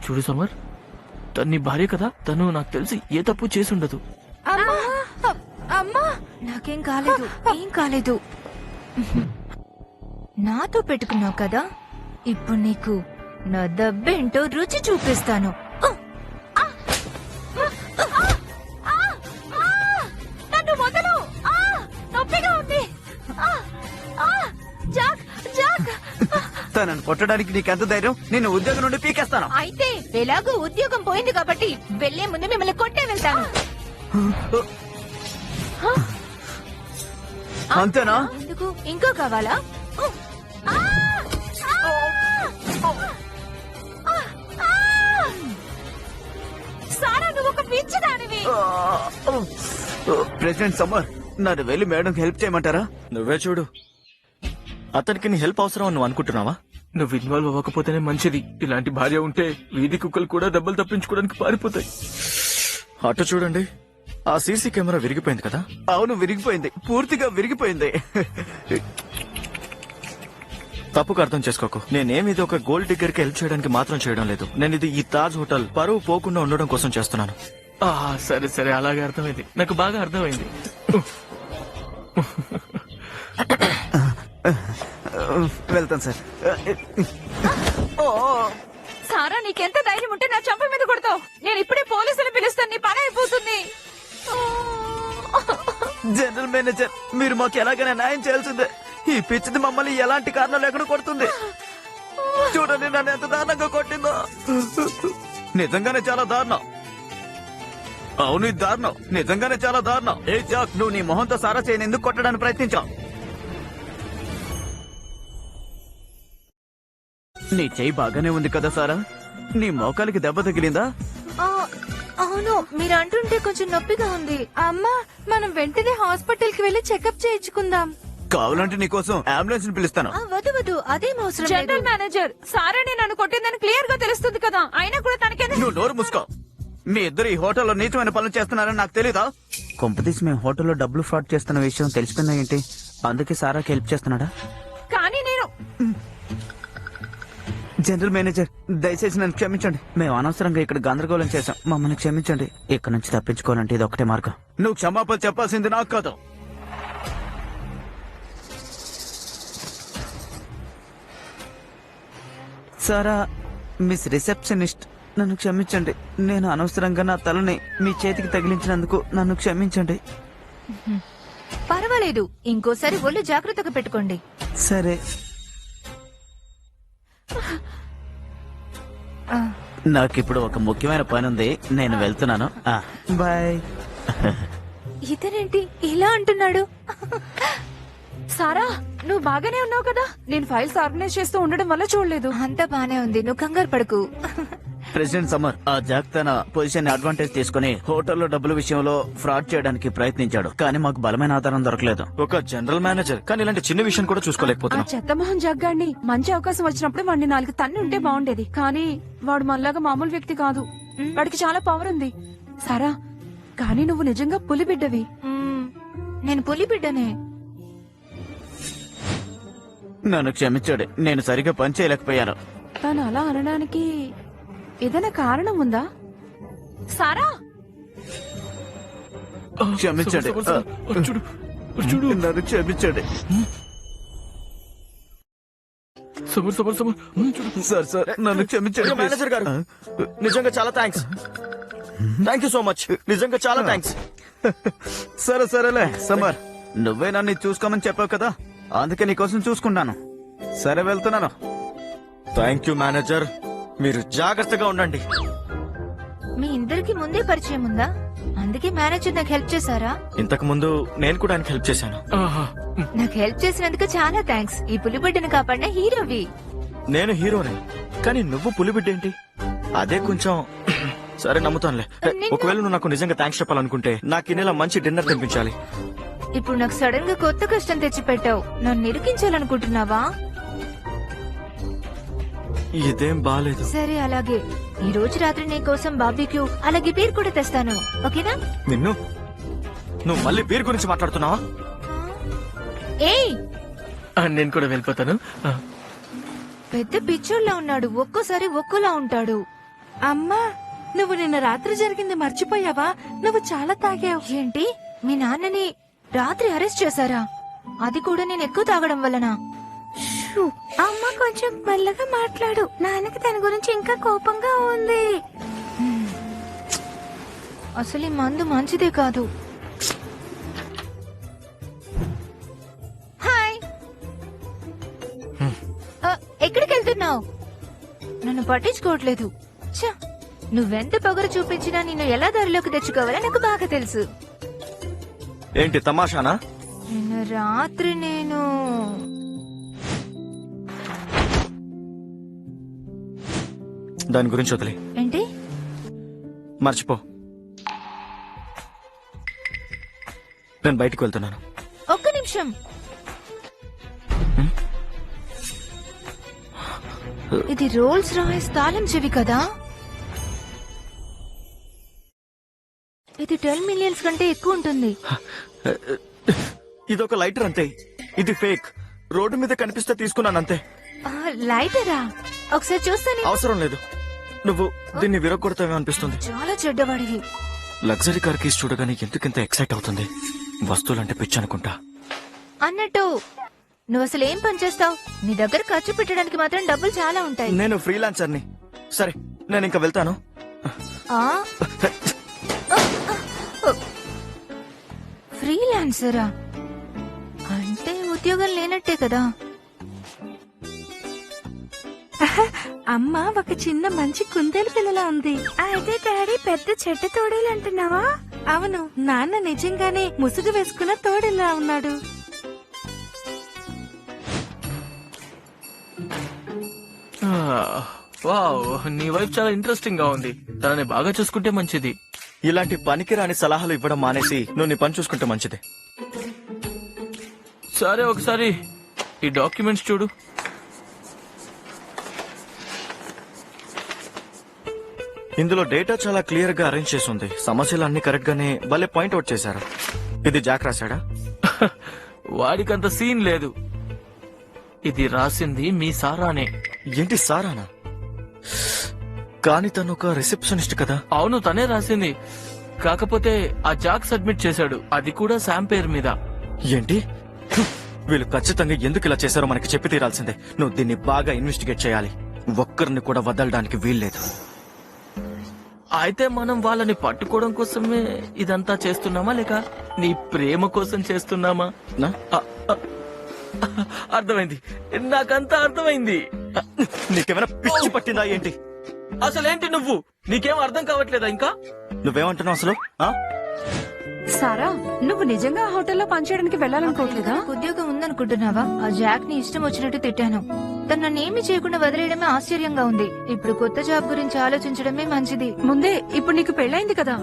చూడు సమర్, తను నీ భార్య కదా, తను నాకు తెలిసి ఏ తప్పు చేసి ఉండదు. అమ్మా అమ్మా నాకేం కాలేదు, ఏం కాలేదు. నాతో పెట్టుకున్నావు కదా, ఇప్పుడు నీకు నా దబ్బేంటో రుచి చూపిస్తాను. నన్ను వదలు, నొప్పిగా ఉంది. Jack Jack. తనను కొట్టడానికి నీకెంత ధైర్యం? నేను ఉద్యోగం నుండి పీకేస్తాను. అయితే ఎలాగో ఉద్యోగం పోయింది కాబట్టి వెళ్లే ముందు మిమ్మల్ని కొట్టే వెళ్తాను. అంతేనా? ఎందుకు ఇంకో కావాలా? సారా, నువ్వు ఒక పిచ్చిదానివి. ప్రెసిడెంట్ సమ్మర్, నన్ను వెళ్ళి మేడంకి హెల్ప్ చేయమంటారా? నువ్వే చూడు, అతనికి నీ హెల్ప్ అవసరం అని నువ్వు అనుకుంటున్నావా? నువ్వు ఇన్వాల్వ్ అవ్వకపోతేనే మంచిది. ఇలాంటి భార్య ఉంటే వీధి కుక్కలు కూడా డబ్బులు తప్పించుకోవడానికి పారిపోతాయి. అటు చూడండి, ఆ సీసీ కెమెరా విరిగిపోయింది కదా. అవును, విరిగిపోయింది, పూర్తిగా విరిగిపోయింది. తప్పుగా అర్థం చేసుకోకు. నేనేమి ఇది ఒక గోల్డ్ డిగ్గర్ కి హెల్ప్ చేయడానికి మాత్రం చేయడం లేదు. నేను ఇది ఈ తాజ్ హోటల్ పరువు పోకుండా ఉండడం కోసం చేస్తున్నాను. సరే సరే అలాగే అర్థమైంది, నాకు బాగా అర్థమైంది. వెళ్తాను సార్. సారా, నీకెంత ధైర్యం ఉంటే నా చంప మీద కొడతావు? నేను ఇప్పుడే పోలీసులు పిలుస్తాను, నీ పని అయిపోతుంది. జనరల్ మేనేజర్, మీరు మాకు ఎలాగైనా న్యాయం చేయాల్సిందే. ఈ పిచ్చిది మమ్మల్ని ఎలాంటి కారణం లేకుండా కొడుతుంది. చూడండి నన్ను ఎంత దారుణంగా కొట్టిందో. నిజంగానే చాలా దారుణం. అవును, ఇది దారుణం, నిజంగానే చాలా దారుణం. ఏ జాక్, నువ్వు నీ మొహంతో సారా చేయని ఎందుకు కొట్టడానికి ప్రయత్నించావు? నీ చెయ్యి బాగానే ఉంది కదా సారా? నీ మోకాలికి దెబ్బ తగిలిందా? అవును, మీరు అంటుంటే కొంచెం నొప్పిగా ఉంది. అమ్మా, మనం వెంటనే హాస్పిటల్ కి వెళ్లి చెకప్ చేయించుకుందాం. కావాలంటే నీకోసం అంబులెన్స్ ని పిలుస్తాను. వద్దు వద్దు, అదేం అవసరం లేదు. జనరల్ మేనేజర్, సారాని నన్ను కొట్టిందని క్లియర్ గా తెలుస్తుంది కదా, అయినా కూడా తనకేంది? నువ్వు నోరు మూసుకో. మీ ఇద్దరు ఈ హోటల్లో నీచమైన పనులు చేస్తున్నారని నాకు తెలీదా? కొంపతీసి మేము హోటల్లో డబ్బులు ఫ్రాడ్ చేస్తున్న విషయం తెలిసిపోయిందా ఏంటి? అందుకే సారాకి హెల్ప్ చేస్తున్నాడా? కానీ నేను జనరల్ మేనేజర్, దయచేసి నన్ను క్షమించండి. మేము అనవసరంగా ఇక్కడ గందరగోళం చేశాం, మమ్మల్ని క్షమించండి. ఇక్కడ నుంచి తప్పించుకోవాలంటే ఇది ఒకటే మార్గం. నువ్వు క్షమాపణ చెప్పాల్సింది నాకు కాదు. సారా, మిస్ రిసెప్షనిస్ట్, నన్ను క్షమించండి. నేను అనవసరంగా నా తలని మీ చేతికి తగిలించినందుకు నన్ను క్షమించండి. పర్వాలేదు, ఇంకోసారి ఒళ్ళు జాగ్రత్తగా పెట్టుకోండి. సరే. నాకిప్పుడు ఒక ముఖ్యమైన పని ఉంది, నేను వెళ్తున్నాను. బాయ్. ఇతనేంటి ఇలా అంటున్నాడు? సారా, నువ్వు బాగానే ఉన్నావు కదా? నేను ఫైల్స్ ఆర్గనైజ్ చేస్తూ ఉండడం వల్ల చూడలేదు. అంతా బానే ఉంది, నువ్వు కంగారు పడకు. ప్రెసిడెంట్ సమ్మర్, ఆ జాక్ తన పొజిషన్ అడ్వాంటేజ్ తీసుకుని హోటల్లో డబ్బుల విషయంలో ఫ్రాడ్ చేయడానికి ప్రయత్నించాడు, కానీ మాకు బలమైన ఆధారం దొరకలేదు. ఒక జనరల్ మేనేజర్, కానీ ఇలాంటి చిన్న విషయం కూడా ఆ చూసుకోలేకపోతున్నా. చెత్తమోహన్ జగ్గాడిని మంచి అవకాశం వచ్చినప్పుడు వాడిని 4 తన్ను ఉంటే బాగుండేది. కానీ వాడు మనలాగా మామూలు వ్యక్తి కాదు, వాడికి చాలా పవర్ ఉంది. సారా, కానీ నువ్వు నిజంగా పులి బిడ్డవి. నేను పులి బిడ్డనే. నన్ను క్షమించాడు, నేను సరిగ్గా పని చేయలేకపోయాను. తను అలా అనడానికి ఏదైనా కారణం ఉందా? సారా, క్షమించండి. చూడు నన్ను క్షమించండి. సార్ సార్ నన్ను క్షమించండి please. మేనేజర్ గారు నిజంగా చాలా thanks. Thank you so much. నిజంగా చాలా థ్యాంక్స్. సరేలే సమర్, నువ్వే నన్ను చూసుకోమని చెప్పావు కదా, అందుకే నీకోసం చూసుకుంటాను. సరే వెళ్తున్నాను. Thank you manager. మీరు జాగ్రత్తగా ఉండండి. మీ ఇద్దరికి ముందే పరిచయం ఉందా? అందుకే మేనేజర్ నాకు హెల్ప్ చేశారా? ఇంతకు ముందు నేను కూడా ఆయనకి హెల్ప్ చేశాను. నాకు హెల్ప్ చేసినందుకు చాలా థ్యాంక్స్. ఈ పులిబిడ్డను కాపాడిన హీరోవి. నేను హీరోనే, కానీ నువ్వు పులిబిడ్డేంటి? అదే కొంచెం సరే నమ్ముతానులే. ఒకవేళ నువ్వు నాకు నిజంగా థ్యాంక్స్ చెప్పాలనుకుంటే నాకు ఈ నెల మంచి డిన్నర్ తినిపించాలి. ఇప్పుడు నాకు సడన్ గా కొత్త కష్టం తెచ్చి పెట్టావు. నన్ను నిరికించాలనుకుంటున్నావా? ఇదేం బాలేదు. సరే అలాగే. ఈ రోజు రాత్రి నీ కోసం బార్బిక్యూ అలాగే బీర్ కూడా తెస్తాను, ఓకేనా? నువ్వు మళ్ళీ బీర్ గురించి మాట్లాడుతున్నావా? ఏయ్, నేను కూడా వెళ్ళిపోతాను. పెద్ద పిచ్చోళ్ళ ఉన్నాడు, ఒక్కోసారి ఒక్కోలా ఉంటాడు. అమ్మా, నువ్వు నిన్న రాత్రి జరిగింది మర్చిపోయావా? నువ్వు చాలా తాగావు. ఏంటి, మీ నాన్నని రాత్రి అరెస్ట్ చేశారా? అది కూడా నేను ఎక్కువ తాగడం వల్లనా? అమ్మ కొంచెం మెల్లగా మాట్లాడు. నాన్నకి తన గురించి ఇంకా కోపంగా ఉంది. అసలు ఈ మందు మంచిదే కాదు. హాయ్, ఎక్కడికి వెళ్తున్నావు? నన్ను పట్టించుకోవట్లేదు. ఛ, నువ్వెంత పొగరు చూపించినా నిన్ను ఎలా దారిలోకి తెచ్చుకోవాలో నాకు బాగా తెలుసు. ఏంటి తమాషానా? నిన్న రాత్రి నేను దాని గురించి వదిలే. ఏంటి? మర్చిపో. నేను బయటికి వెళ్తున్నాను. ఒక్క నిమిషం. ఇది రోల్స్ రాయిస్ తాళం చెవి కదా? ఇది 10 మిలియన్స్ కంటే ఎక్కువ ఉంటుంది. ఇదొక లైటర్ అంతే. ఇది ఫేక్. రోడ్డు మీద కనిపిస్తే తీసుకున్నాను అంతే. లైటరా? ఒకసారి చూస్తాను. అవసరం లేదు. నువ్వు దీన్ని విరగొడతావే అనిపిస్తుంది. చాలా చెడ్డవాడివి. లగ్జరీ కార్ కీస్ చూడగానే ఎందుకింత ఎక్సైట్ అవుతుంది? వస్తువులంటే పిచ్చి అనుకుంటా. అన్నట్టు నువ్వు అసలు ఏం పని చేస్తావు? నీ దగ్గర ఖర్చు పెట్టడానికి మాత్రం డబ్బులు చాలా ఉంటాయి. నేను ఫ్రీలాన్సర్ని. సరే నేను ఇంకా వెళ్తాను. ఆ? ఫ్రీలాన్సరా? అంటే ఉద్యోగం లేనట్టే కదా? అమ్మ ఒక చిన్న మంచి కుందేలు పిల్లలా ఉంది. అయితే డాడీ పెద్ద చెడ్డ తోడేలు అంటున్నావా? అవును, నాన్న నిజంగానే ముసుగు వేసుకున్న తోడేలా ఉన్నాడు. వావ్, నీ వైఫ్ చాలా ఇంట్రెస్టింగ్ గా ఉంది. తనని బాగా చూసుకుంటే మంచిది. ఇలాంటి పనికిరాని సలహాలు ఇవ్వడం మానేసి నువ్వు నీ పని చూసుకుంటే మంచిది. సరే ఒకసారి ఈ డాక్యుమెంట్స్ చూడు. ఇందులో డేటా చాలా క్లియర్ గా అరేంజ్ చేసి ఉంది. సమస్యలు అన్ని కరెక్ట్ గానే భలే పాయింట్ అవుట్ చేశారు. ఇది జాక్ రాశాడా? వాడికంత సీన్ లేదు. ఇది రాసింది మీ సారానే. ఏంటి సారానా? కానీ తను ఒక రిసెప్షనిస్ట్ కదా. అవును, తనే రాసింది. కాకపోతే ఆ జాక్ సబ్మిట్ చేశాడు, అది కూడా శామ్ పేరు మీద. ఏంటి? వీళ్ళు ఖచ్చితంగా ఎందుకు ఇలా చేశారో మనకి చెప్పి తీరాల్సిందే. నువ్వు దీన్ని బాగా ఇన్వెస్టిగేట్ చేయాలి. ఒక్కరిని కూడా వదలడానికి వీల్లేదు. అయితే మనం వాళ్ళని పట్టుకోవడం కోసమే ఇదంతా చేస్తున్నామా, లేక నీ ప్రేమ కోసం చేస్తున్నామా? నా? అర్థమైంది, నాకంతా అర్థమైంది. నీకేమైనా పిచ్చి పట్టిందా ఏంటి? అసలేంటి నువ్వు? నీకేం అర్థం కావట్లేదా ఇంకా? నువ్వేమంటున్నావు అసలు? ఆ? సారా, నువ్వు నిజంగా ఆ హోటల్లో పనిచేయడానికి వెళ్ళాలనుకోవట్లేదా? నాకు ఉద్యోగం ఉందనుకుంటున్నావా? ఆ జాక్ ని ఇష్టం వచ్చినట్టు తిట్టాను. తను నన్ను ఏమీ చేయకుండా వదిలేయడమే ఆశ్చర్యంగా ఉంది. ఇప్పుడు కొత్త జాబ్ గురించి ఆలోచించడమే మంచిది. ముందే ఇప్పుడు నీకు పెళ్ళైంది కదా,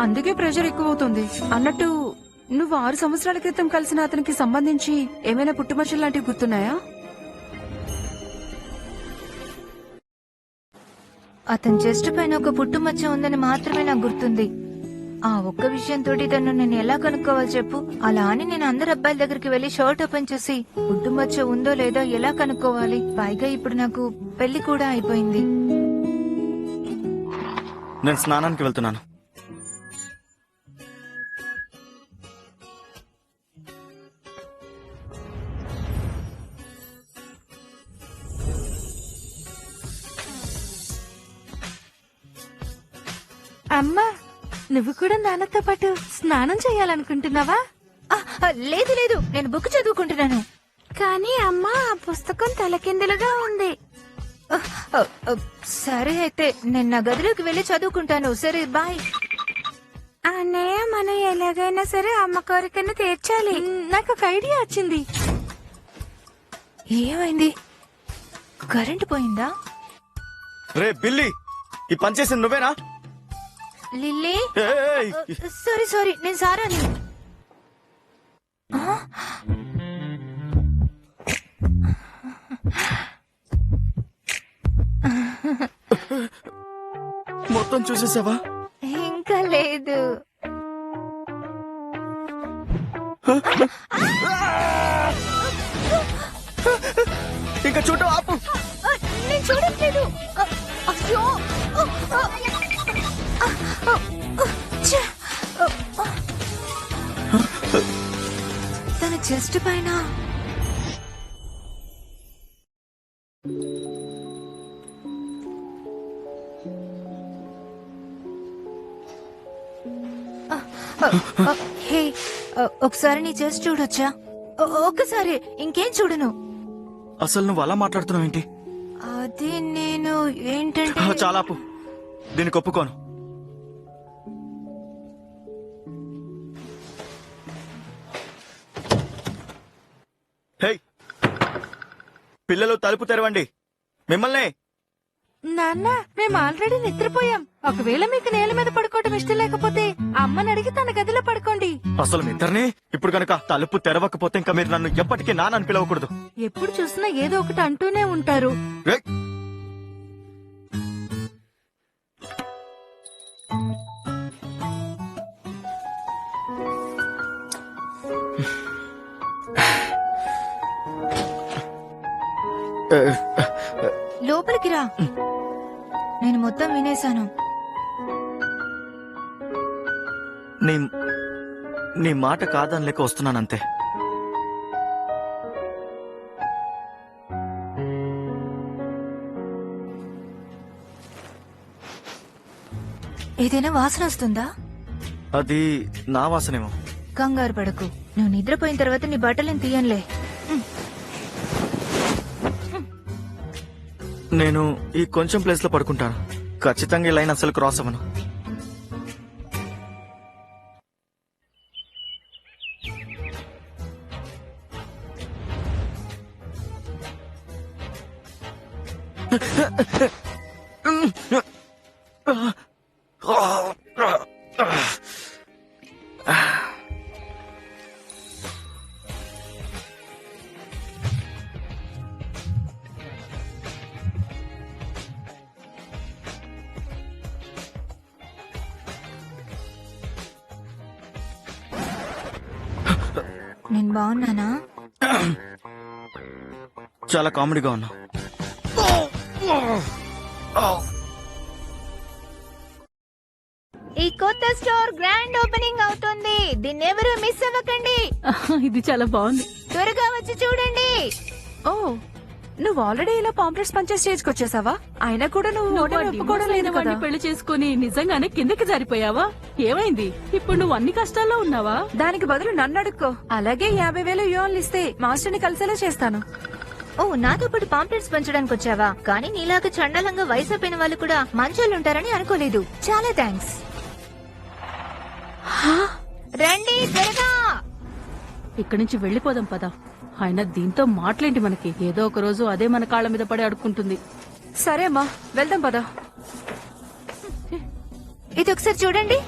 అందుకే ప్రెషర్ ఎక్కువ అవుతుంది. అన్నట్టు నువ్వు 6 సంవత్సరాల క్రితం కలిసిన అతనికి సంబంధించి ఏమైనా పుట్టుమచ్చలు లాంటివి గుర్తున్నాయా? అతని చెస్ట్ పైన ఒక పుట్టుమచ్చ ఉందని మాత్రమే నాకు గుర్తుంది. ఆ ఒక్క విషయంతో తను నేను ఎలా కనుక్కోవాలి చెప్పు? అలా అని నేను అందరు అబ్బాయిల దగ్గరికి వెళ్లి షర్ట్ ఓపెన్ చేసి పుట్టుమచ్చ ఉందో లేదో ఎలా కనుక్కోవాలి? పైగా ఇప్పుడు నాకు పెళ్లి కూడా అయిపోయింది. నేను స్నానానికి వెళ్తున్నాను. అమ్మా, నువ్వు కూడా నాన్నతో పాటు స్నానం చేయాలనుకుంటున్నావా? లేదు లేదు, నేను బుక్ చదువుకుంటున్నాను. కానీ అమ్మా, ఆ పుస్తకం తలకిందులుగా ఉంది. సరే అయితే నేను నా గదిలోకి వెళ్లి చదువుకుంటాను. సరే బాయ్. అన్నయ్య, మనం ఎలాగైనా సరే అమ్మ కోరికను తీర్చాలి. నాకు ఒక ఐడియా వచ్చింది. ఏమైంది? కరెంటు పోయిందా? రే బిల్లి, ఈ పని చేసింది నువ్వేనా? లిల్లీ, ఏయ్! సారీ సారీ, నేను సారాని. మొత్తం చూసేసావా? ఇంకా లేదు. ఇంకా చూడటం ఆపు. నేను చూడట్లేదు. అయ్యో! ఛ! తన చెస్ట్ పైన హే, ఒకసారి నీ చెస్ట్ చూడొచ్చా? ఒక్కసారి, ఇంకేం చూడను. అసలు నువ్వు అలా మాట్లాడుతున్నావు ఏంటి? అది నేను ఏంటంటే చాలా ఆపు. దీనికి ఒప్పుకోను. హే, పిల్లలు తలుపు తెరవండి. మిమ్మల్ని. నాన్న, మేము ఆల్రెడీ నిద్రపోయాం. ఒకవేళ మీకు నేల మీద పడుకోవటం ఇష్టం లేకపోతే అమ్మని అడిగి తన గదిలో పడుకోండి. అసలు మీ ఇద్దరిని ఇప్పుడు కనుక తలుపు తెరవకపోతే ఇంకా మీరు నన్ను ఎప్పటికీ నాన్న పిలవకూడదు. ఎప్పుడు చూసినా ఏదో ఒకటి అంటూనే ఉంటారు. ఏయ్! లోపలికి రా. నేను మొత్తం వినేశాను. నీ నీ మాట కాదని లేక వస్తున్నానంతే. ఏదైనా వాసన వస్తుందా? అది నా వాసనేమో. కంగారు పడకు, నువ్వు నిద్రపోయిన తర్వాత నీ బట్టలను తీయనులే. నేను ఈ కొంచెం ప్లేస్ లో పడుకుంటాను. ఖచ్చితంగా ఈ లైన్ అసలు క్రాస్ అవ్వను. నేను బాగున్నానా? చాలా కామెడీగా ఉన్నా. ఈ కొత్త స్టోర్ గ్రాండ్ ఓపెనింగ్ అవుతుంది. దీన్ని ఎవరు మిస్ అవ్వకండి. ఇది చాలా బాగుంది. త్వరగా వచ్చి చూడండి. ఓ, నువ్వు ఆల్రెడీ ఇలా పాంప్లెట్స్ పంచే స్టేజ్కి వచ్చేసావా? అయినా కూడా నువ్వు ఓటమి ఒప్పుకోవడం లేదు కదా. పెళ్లి చేసుకుని నిజంగానే కిందకి జారిపోయావా? ఏమైంది? ఇప్పుడు నువ్వు అన్ని కష్టాల్లో ఉన్నావా? దానికి బదులు నన్ను అడుక్కో. అలాగే 50,000 యూన్లు ఇస్తే మాస్టర్ని కలిసేలా చేస్తాను. ఓ, నాతో పాటు పాంప్లెట్స్ పంచడానికి వచ్చావా? కానీ నీలాగా చండాలంగా వయసు అయిపోయిన వాళ్ళు కూడా మంచోళ్ళు ఉంటారని అనుకోలేదు. చాలా థ్యాంక్స్. రండి త్వరగా. ఇక్కడి నుంచి వెళ్లిపోదాం పద. అయినా దీంతో మాటలేంటి మనకి? ఏదో ఒక రోజు అదే మన కాళ్ళ మీద పడి అడుక్కుంటుంది. సరే అమ్మా, వెళ్దాం పదా. ఇది ఒకసారి చూడండి.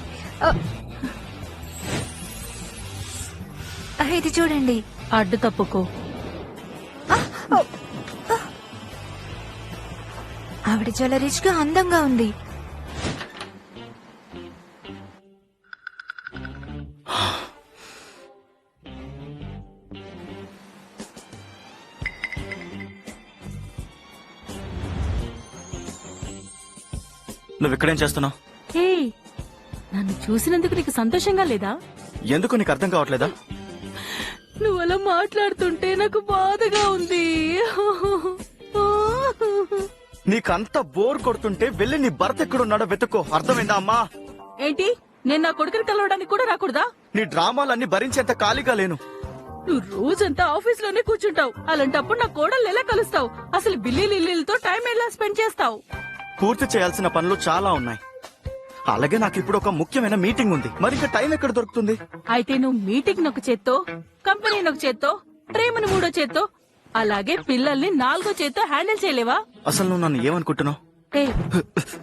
ఇది చూడండి. అడ్డు తప్పుకో. ఆవిడ చాలా రిచ్ గా అందంగా ఉంది. నువ్వు ఇక్కడేం చేస్తున్నావు? హే, నన్ను చూసినందుకు నీకు సంతోషంగా లేదా? ఎందుకు నీకు అర్థం కావట్లేదా? నువ్వు అలా మాట్లాడుతుంటే నాకు బాధగా ఉంది. నీకంత బోర్ కొడుతుంటే వెళ్ళి నీ భర్త ఎక్కడున్నాడో వెతుక్కో. అర్థమైందా అమ్మా? ఏంటి, నేను నా కొడుకుని కలవడానికి కూడా రాకూడదా? నీ డ్రామాలన్నీ భరించేంత ఖాళీగా లేను. నువ్వు రోజంతా ఆఫీస్ లోనే కూర్చుంటావు. అలాంటప్పుడు నా కోడలు ఎలా కలుస్తావు? అసలు బిల్లీలతో టైం ఎలా స్పెండ్ చేస్తావు? పూర్తి చేయాల్సిన పనులు చాలా ఉన్నాయి. అలాగే నాకు ఇప్పుడు ఒక ముఖ్యమైన మీటింగ్ ఉంది. మరి ఇంకా టైం ఎక్కడ దొరుకుతుంది? అయితే నువ్వు మీటింగ్ ఒక చేత్తో, కంపెనీని ఒక చేత్తో, ప్రేమను మూడో చేత్తో, అలాగే పిల్లల్ని నాలుగో చేత్తో హ్యాండిల్ చేయలేవా? అసలు నువ్వు నన్ను ఏమనుకుంటున్నావు? ఏ,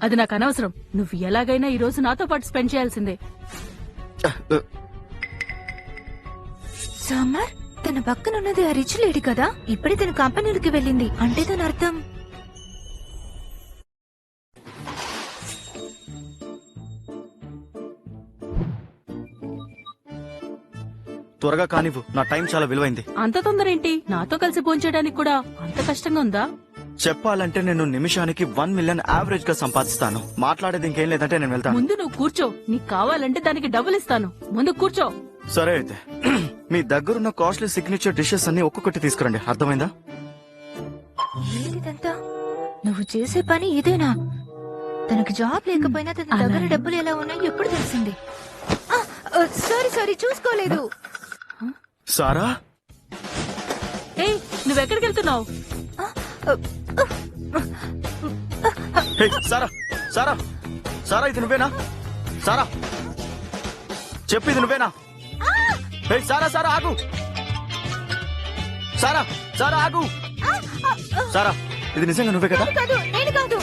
అది నాకు అనవసరం. నువ్వు ఎలాగైనా ఈ రోజు నాతో పాటు స్పెండ్ చేయాల్సిందే. సమ్మర్, తన పక్కన ఉన్నది ఆ రిచ్ లేడీ కదా. ఇప్పుడే తన కంపెనీకి వెళ్ళింది అంటే దాని అర్థం త్వరగా కానివ్వు, నా టైం చాలా విలువైంది. అంత తొందర ఏంటి? నాతో కలిసి భోంచేయడానికి కూడా అంత కష్టంగా ఉందా? చెప్పాలంటే నేను నిమిషానికి 1 మిలియన్ యావరేజ్ గా సంపాదిస్తాను. మాట్లాడేది ఇంకేం లేదంటే నేను వెళ్తాను. ముందు నువ్వు కూర్చో. నీకు కావాలంటే దానికి డబ్బులు ఇస్తాను. ముందు కూర్చో. సరే అయితే మీ దగ్గరున్న కాస్ట్లీ సిగ్నేచర్ డిషెస్ అన్ని ఒక్కొక్కటి తీసుకురండి. అర్థమైందా? ఏంటిదంతా? నువ్వు చేసే పని ఇదేనా? తనకు జాబ్ లేకపోయినా తన దగ్గర డబ్బులు ఎలా ఉన్నాయో ఎప్పుడు తెలిసింది? సారీ చూసుకోలేదు. సారా, ఏయ్, నువ్వెక్కడికి వెళ్తున్నావు? హే, సారా సారా సారా ఇది నువ్వేనా? సారా, చెప్పు ఇది నువ్వేనా? హే, సారా సారా ఆగు. సారా సారా ఆగు. సారా, ఇది నిజంగా నువ్వే కదా? కాదు, నేను కాదు.